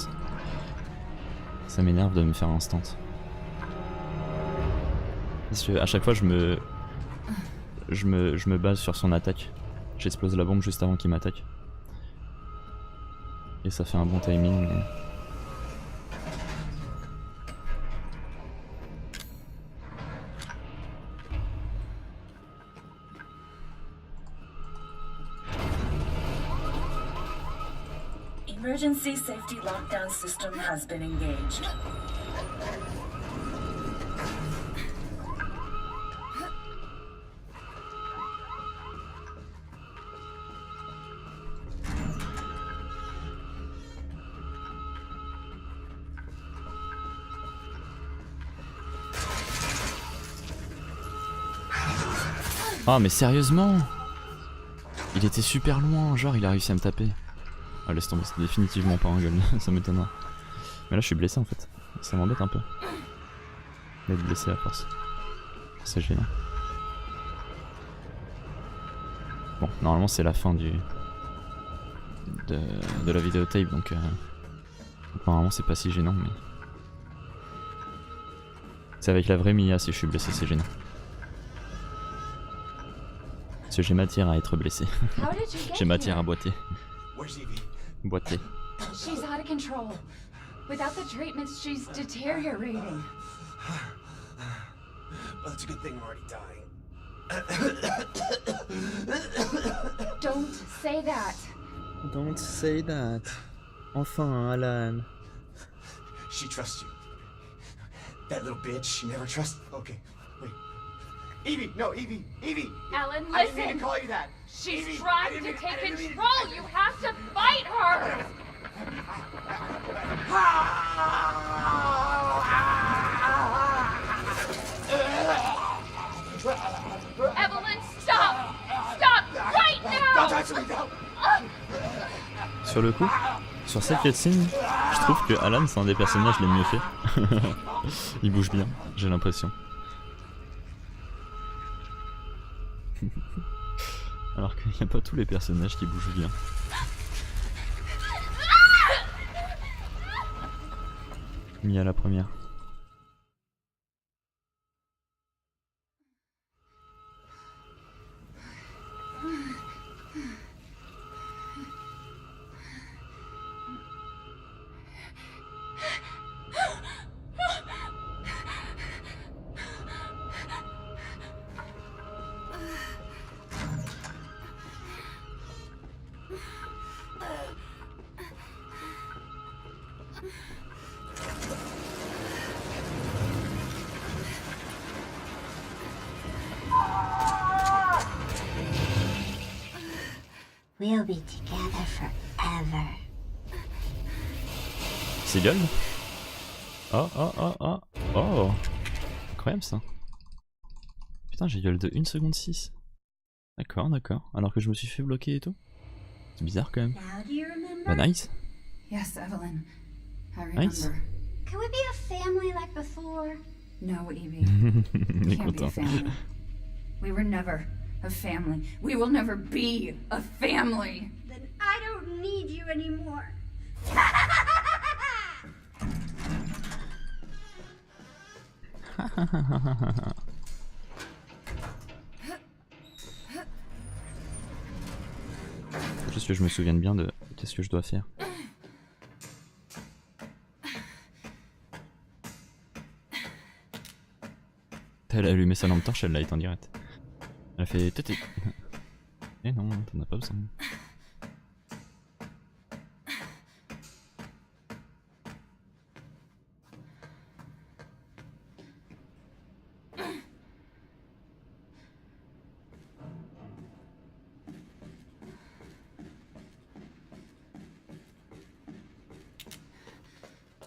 Ça m'énerve de me faire instant. Parce que à chaque fois je me base sur son attaque. J'explose la bombe juste avant qu'il m'attaque. Et ça fait un bon timing. Mais... Emergency safety lockdown system has been engaged. Ah mais sérieusement? Il était super loin, genre il a réussi à me taper. Ah laisse tomber, c'est définitivement pas un gun, ça m'étonnera. Mais là je suis blessé en fait, ça m'embête un peu. D'être blessé à force. C'est gênant. Bon, normalement c'est la fin de la vidéotape donc normalement c'est pas si gênant mais... C'est avec la vraie Mia si je suis blessé, c'est gênant. Parce que j'ai matière à être blessé. J'ai matière à boiter. Boiter. She's out of control. Without the treatments, she's deteriorating. Well, it's a good thing we're already dying. Don't say that. Don't say that. Enfin, Alan. She trusts you. That little bitch, she never trusts. Okay, wait. Evie, no, Evie, Evie. Alan, listen. I didn't mean to call you that. She's Evie, trying to take control. You have to fight her. Evelyn, stop! Stop right now! Don't touch me, no! Sur le coup, sur cette cutscene, je trouve que Alan c'est un des personnages les mieux faits. Il bouge bien, j'ai l'impression. Alors qu'il n'y a pas tous les personnages qui bougent bien. Mia la première. We'll be together forever. C'est gueule. Oh oh oh oh oh. Incroyable ça. Putain j'ai gueule de 1 seconde 6. D'accord d'accord. Alors que je me suis fait bloquer et tout. C'est bizarre quand même. Now do you remember? Bah nice. Yes, Evelyn. I remember. Nice. Can we be a family like before? No, Evie. Il est Can't be a content. family. We were never a family. We will never be a family. Then I don't need you anymore. Juste que je me souvienne bien de qu'est-ce que je dois faire. Elle a allumé sa lampe torche, elle l'a éteint direct. Elle a fait tété. Eh non, t'en as pas besoin.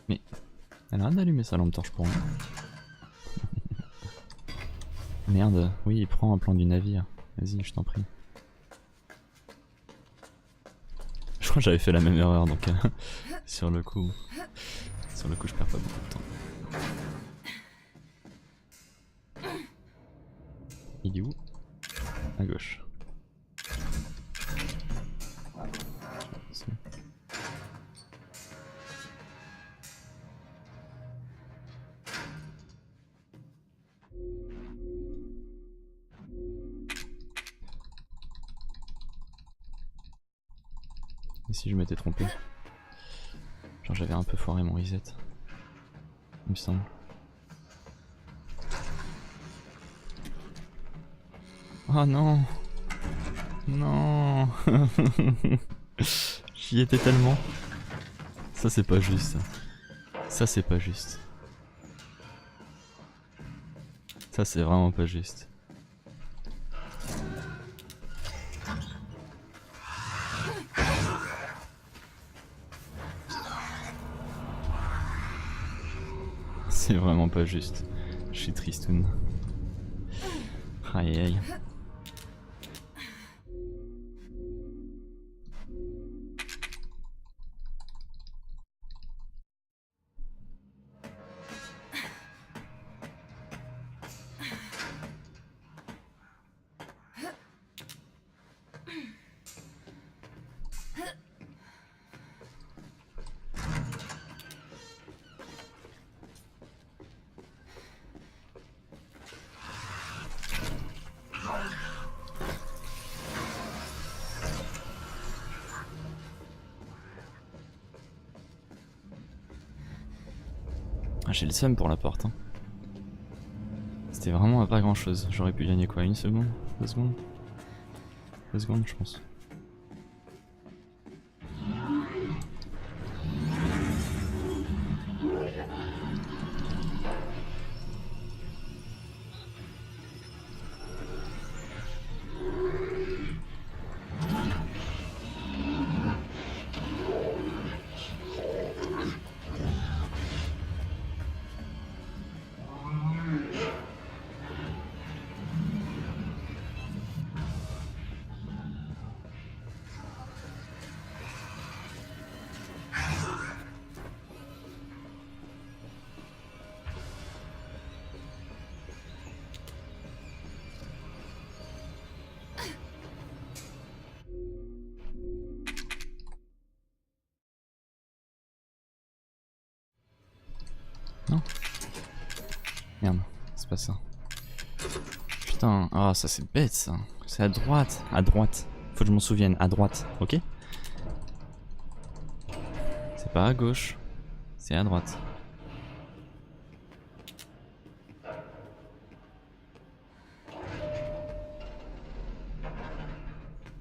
Mais elle a rien allumé sa lampe torche pour moi. Merde, oui, il prend un plan du navire. Vas-y, je t'en prie. J'avais fait la même erreur donc sur le coup je perds pas beaucoup de temps. Il est où? À gauche. Et si je m'étais trompé? Genre j'avais un peu foiré mon reset. Il me semble. Oh non! Non! J'y étais tellement. Ça c'est pas juste. Ça c'est pas juste. Ça c'est vraiment pas juste. C'est vraiment pas juste. Je suis tristoun. Aïe aïe. Ah, j'ai le seum pour la porte. Hein. C'était vraiment pas grand chose. J'aurais pu gagner quoi? 1 seconde? 2 secondes? 2 secondes je pense. Non? Merde, c'est pas ça. Putain, ah ça c'est bête ça. C'est à droite, à droite. Faut que je m'en souvienne, à droite, ok? C'est pas à gauche, c'est à droite.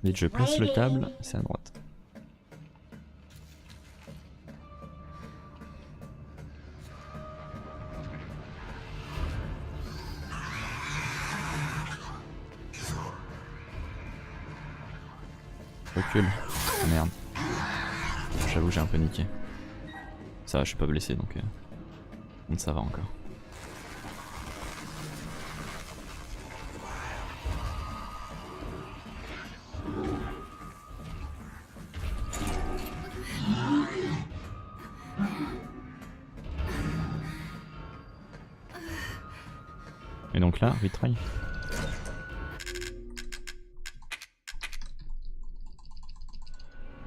Dès que je place le câble, c'est à droite. Recule. Ah merde. J'avoue j'ai un peu niqué. Ça va, je suis pas blessé donc ça va encore. Et donc là, retry.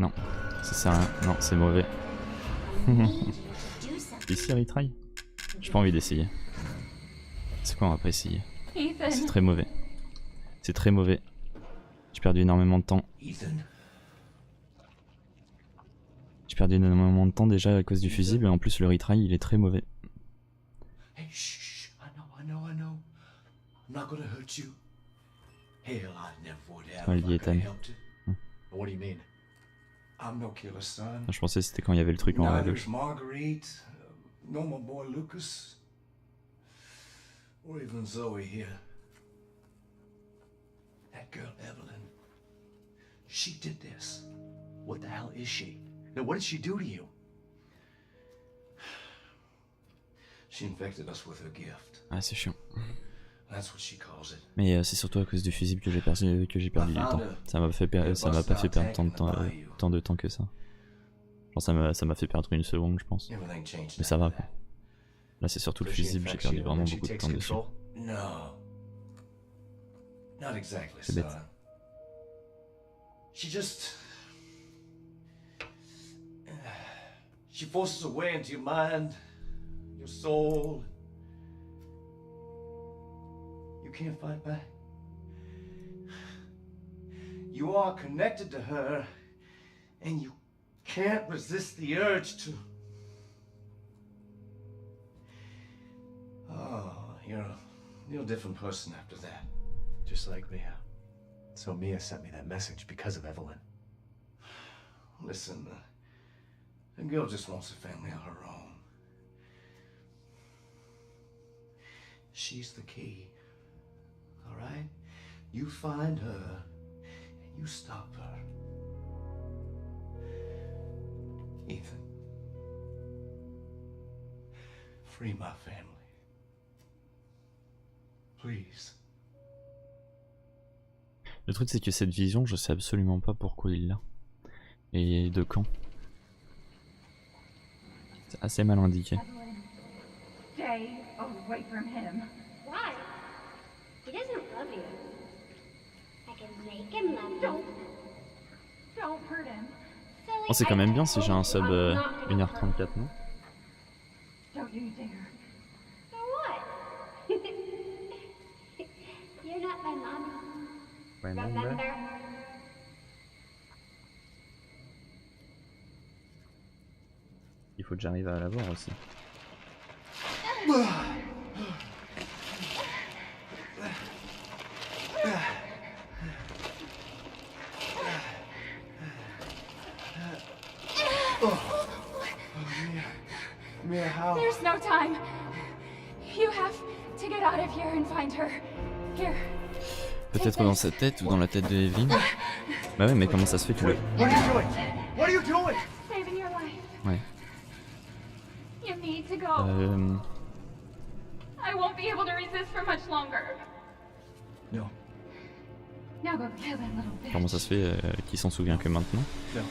Non, ça sert à rien. Non, c'est mauvais. Ici, retry. J'ai pas envie d'essayer. C'est quoi, on va pas essayer. C'est très mauvais. C'est très mauvais. J'ai perdu énormément de temps. J'ai perdu énormément de temps déjà à cause du fusible et en plus le retry il est très mauvais. Hey, shh, I know. I'm not gonna hurt you. Hell, I never would have Ouais, if I Ethan. could helped it. What do you mean? I'm no killer, son. Je pensais que c'était quand il y avait le truc en haut à Neither gauche. is Marguerite, nor my boy Lucas, or even Zoe here. That girl Evelyn, she did this. What the hell is she? Now, what did she do to you? She infected us with her gift. Ah, c'est chiant. That's what she calls it. Mais c'est surtout à cause du fusible que j'ai perdu du temps. Ça m'a pas fait perdre tant de temps que ça. Genre ça m'a fait perdre une seconde je pense. Everything changed. Mais ça va quoi. Là c'est surtout le fusible, j'ai perdu vraiment beaucoup de temps dessus. No. Not exactly, C'est bête. son. She just... She forces her way into your mind, your soul. You can't fight back. You are connected to her, and you can't resist the urge to... Oh, you're a different person after that. Just like Mia. So Mia sent me that message because of Evelyn. Listen, the girl just wants a family of her own. She's the key. All right? You find her, and you stop her. Ethan. Free my family. Please. Le truc c'est que cette vision je sais absolument pas pourquoi il l'a. Et de quand. C'est assez mal indiqué. Stay away from him. Why? He doesn't love you. I can make him love you. Don't hurt him. Oh c'est quand même bien si j'ai un sub 1h34 non? Don't you dare. For what? You're not my mommy. Remember? Il faut que j'arrive à la voir aussi. Mia, how? There's no time. You have to get out of here and find her. Here. Peut-être dans sa tête ou dans la tête de Evelyn. Bah ouais mais comment ça se fait que le... What are you doing? What are you doing? Saving your life. Ouais. You need to go. I won't be able to resist for much longer. No. Now go kill that little bitch. Comment ça se fait qu'il s'en souvient que maintenant? No.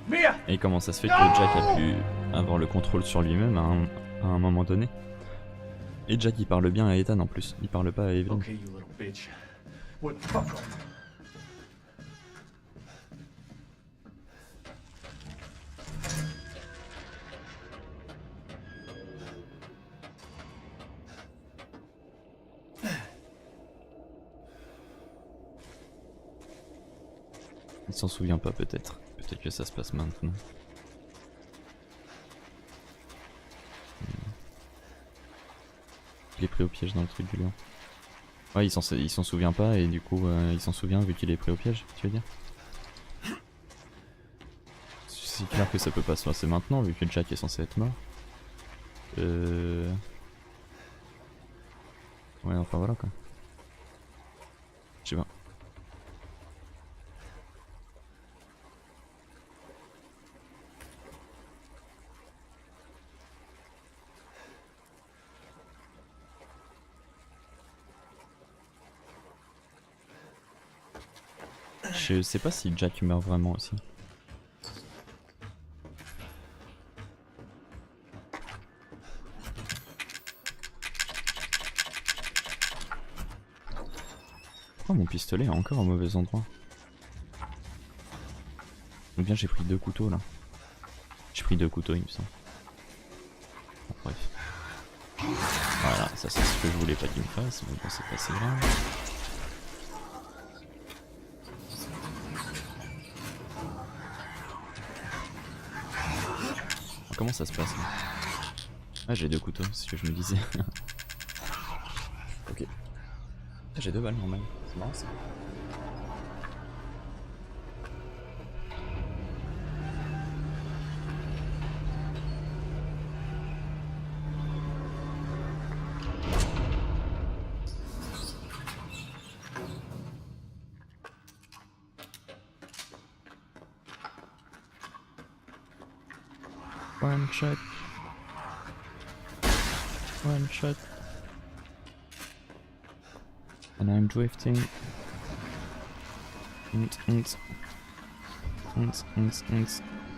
Mia! Et comment ça se fait que Jack a pu avoir le contrôle sur lui-même à un moment donné? Et Jack il parle bien à Ethan en plus, il parle pas à Evelyn. Okay, you little bitch. What the fuck? Il s'en souvient pas peut-être. Peut-être que ça se passe maintenant. Il est pris au piège dans le truc du lion. Ouais, il s'en souvient pas et du coup il s'en souvient vu qu'il est pris au piège, tu veux dire? C'est clair que ça peut pas se passer maintenant vu que Jack est censé être mort. Ouais, enfin voilà quoi. Je sais pas. Je sais pas si Jack meurt vraiment aussi. Pourquoi mon pistolet est encore au mauvais endroit? Ou bien j'ai pris 2 couteaux là. J'ai pris 2 couteaux il me semble. Bon, bref. Voilà, ça c'est ce que je voulais pas qu'il me fasse, mais bon c'est pas si grave. Comment ça se passe là? Ah j'ai 2 couteaux, c'est ce que je me disais. Ok. Ah, j'ai 2 balles normal, c'est marrant ça. One shot. One shot. And I'm drifting.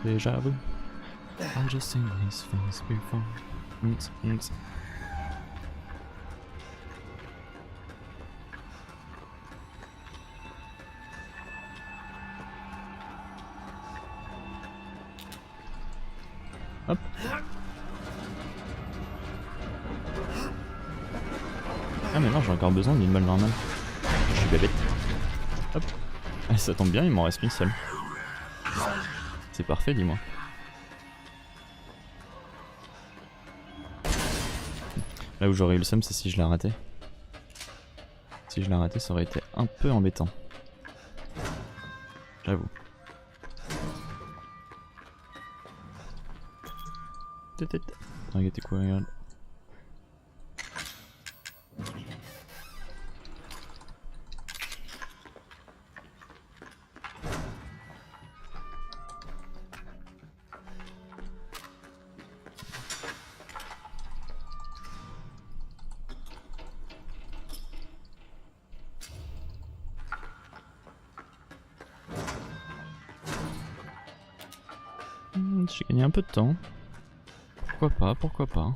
Déjà vu. I just seen his face before. Hop. Ah mais non, j'ai encore besoin d'une balle normale. Je suis bébête. Hop. Ah, ça tombe bien, il m'en reste une seule. C'est parfait, dis-moi. Là où j'aurais eu le seum, c'est si je la ratais. Si je la ratais, ça aurait été un peu embêtant. J'avoue. T'inquiète quoi, regarde. J'ai gagné un peu de temps. Pourquoi pas, pourquoi pas.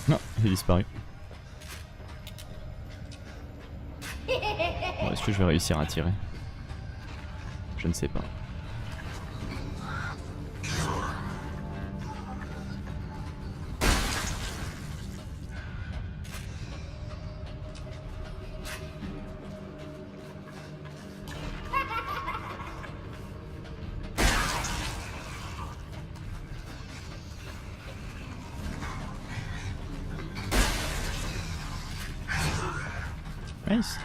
Non, il est disparu. Bon, est-ce que je vais réussir à tirer? Je ne sais pas. Nice.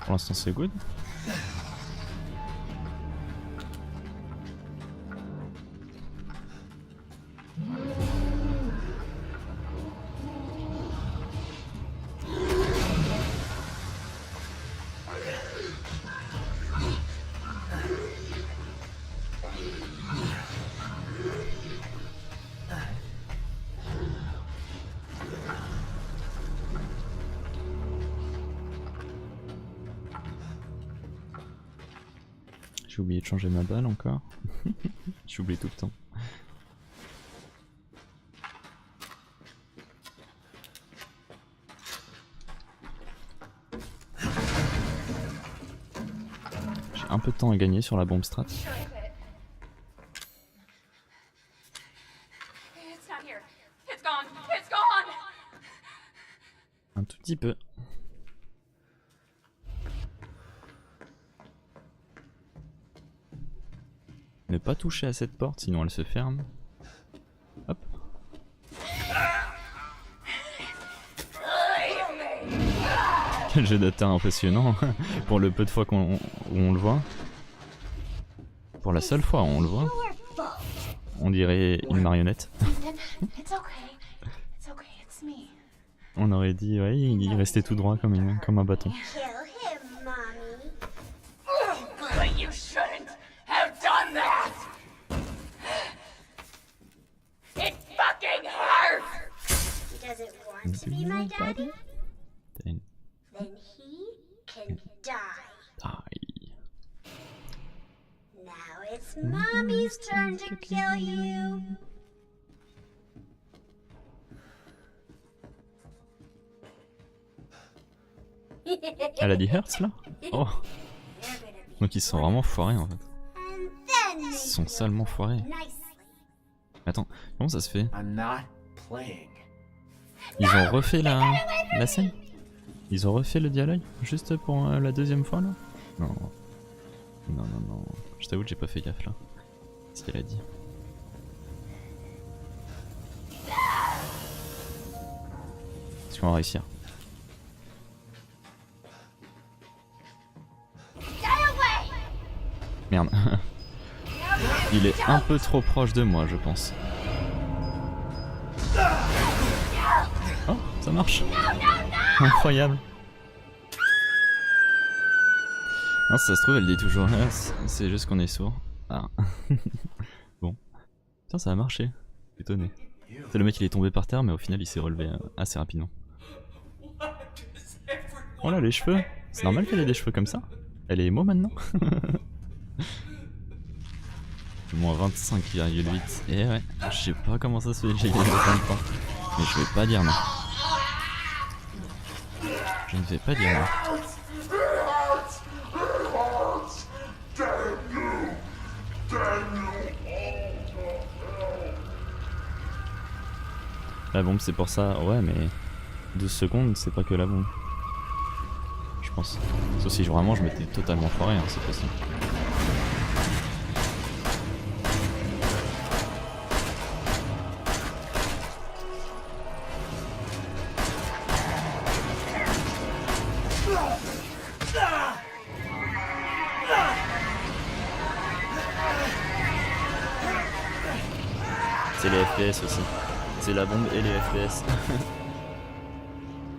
Pour l'instant c'est good. J'ai oublié de changer ma balle encore. J'oublie tout le temps. J'ai un peu de temps à gagner sur la bombe strat. It's not here. It's gone. It's gone. Un tout petit peu. Ne pas toucher à cette porte, sinon elle se ferme. Hop. Quel jeu d'acteur impressionnant pour le peu de fois où on le voit. Pour la seule fois où on le voit. On dirait une marionnette. On aurait dit, ouais, il restait tout droit comme un bâton. To be my daddy? Then he can die. Now it's Mommy's turn to kill you. Elle a dit Hertz là? Oh! Donc ils sont vraiment foirés en fait. Ils sont salement foirés. Attends, comment ça se fait? Ils ont refait la scène? Ils ont refait le dialogue juste pour la deuxième fois là? Non. Non, non, non. Je t'avoue que j'ai pas fait gaffe là. Ce qu'elle a dit. qu'on va réussir. Merde. Il est un peu trop proche de moi, je pense. Oh, ça marche. Incroyable. Non, si ça se trouve, elle dit toujours. C'est juste qu'on est sourd. Ah. Bon. Putain, ça a marché. Étonné. C'est le mec, il est tombé par terre, mais au final, il s'est relevé assez rapidement. Oh là, les cheveux. C'est normal qu'elle ait des cheveux comme ça. Elle est émo maintenant. Moins 25,8. Et ouais, je sais pas comment ça se fait, j'ai gagné autant de temps. Mais je vais pas dire non. Je ne vais pas dire non. La bombe c'est pour ça, ouais mais 12 secondes c'est pas que la bombe. Je pense. Sauf si vraiment je m'étais totalement foiré, hein, c'est possible. C'est les FPS aussi. C'est la bombe et les FPS.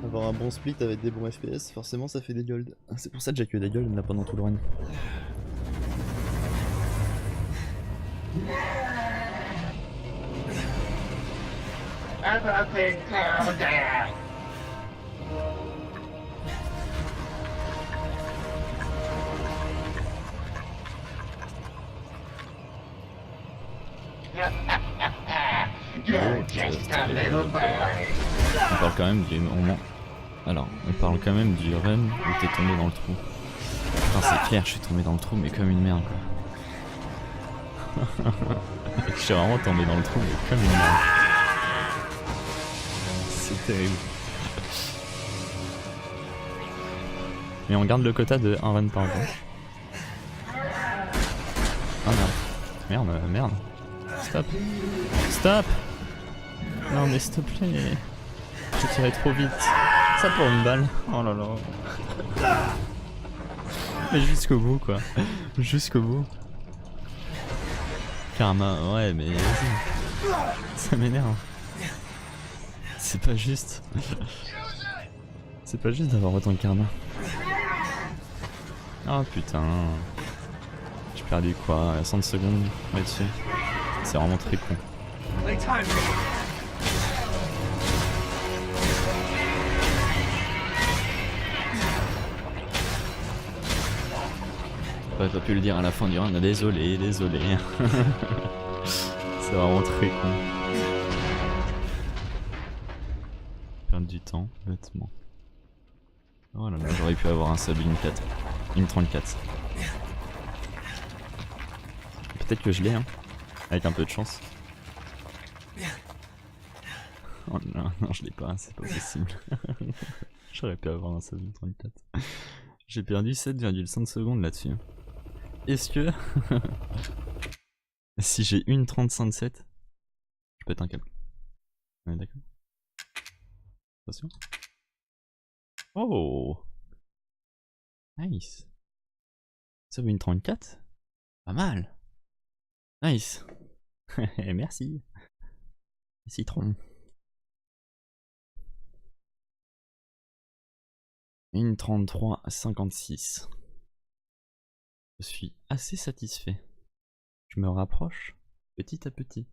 Avoir un bon split avec des bons FPS, forcément ça fait des golds. C'est pour ça que j'ai que des golds là pendant tout le run. On parle quand même du moment. Alors, on parle quand même du run où t'es tombé dans le trou. Putain, c'est clair, je suis tombé dans le trou, mais comme une merde quoi. Je suis vraiment tombé dans le trou, mais comme une merde. C'est terrible. Mais on garde le quota de 1 run par jour. Ah merde. Merde, merde. Stop. Stop. Non mais s'il te plaît. J'ai tiré trop vite. Ça pour une balle. Oh là là. Mais jusqu'au bout quoi. Jusqu'au bout. Karma, ouais mais vas-y. Ça m'énerve. C'est pas juste. C'est pas juste d'avoir autant de karma. Oh putain. J'ai perdu quoi 60 secondes là-dessus. C'est vraiment très con. J'aurais pas pu le dire à la fin du run, désolé, désolé. C'est vraiment très con. Perdre du temps, bêtement. Oh là là, j'aurais pu avoir un sub une 4. Une 34. Peut-être que je l'ai, hein. Avec un peu de chance. Oh non, non je l'ai pas, c'est pas possible. J'aurais pu avoir un sub une 34. J'ai perdu 7,5 secondes là-dessus. Est-ce que... si j'ai une 30-57, je pète un câble. On est d'accord? Attention. Oh! Nice. Ça veut une 34? Pas mal. Nice. Merci. Citron. Une 33-56. Je suis assez satisfait. Je me rapproche petit à petit.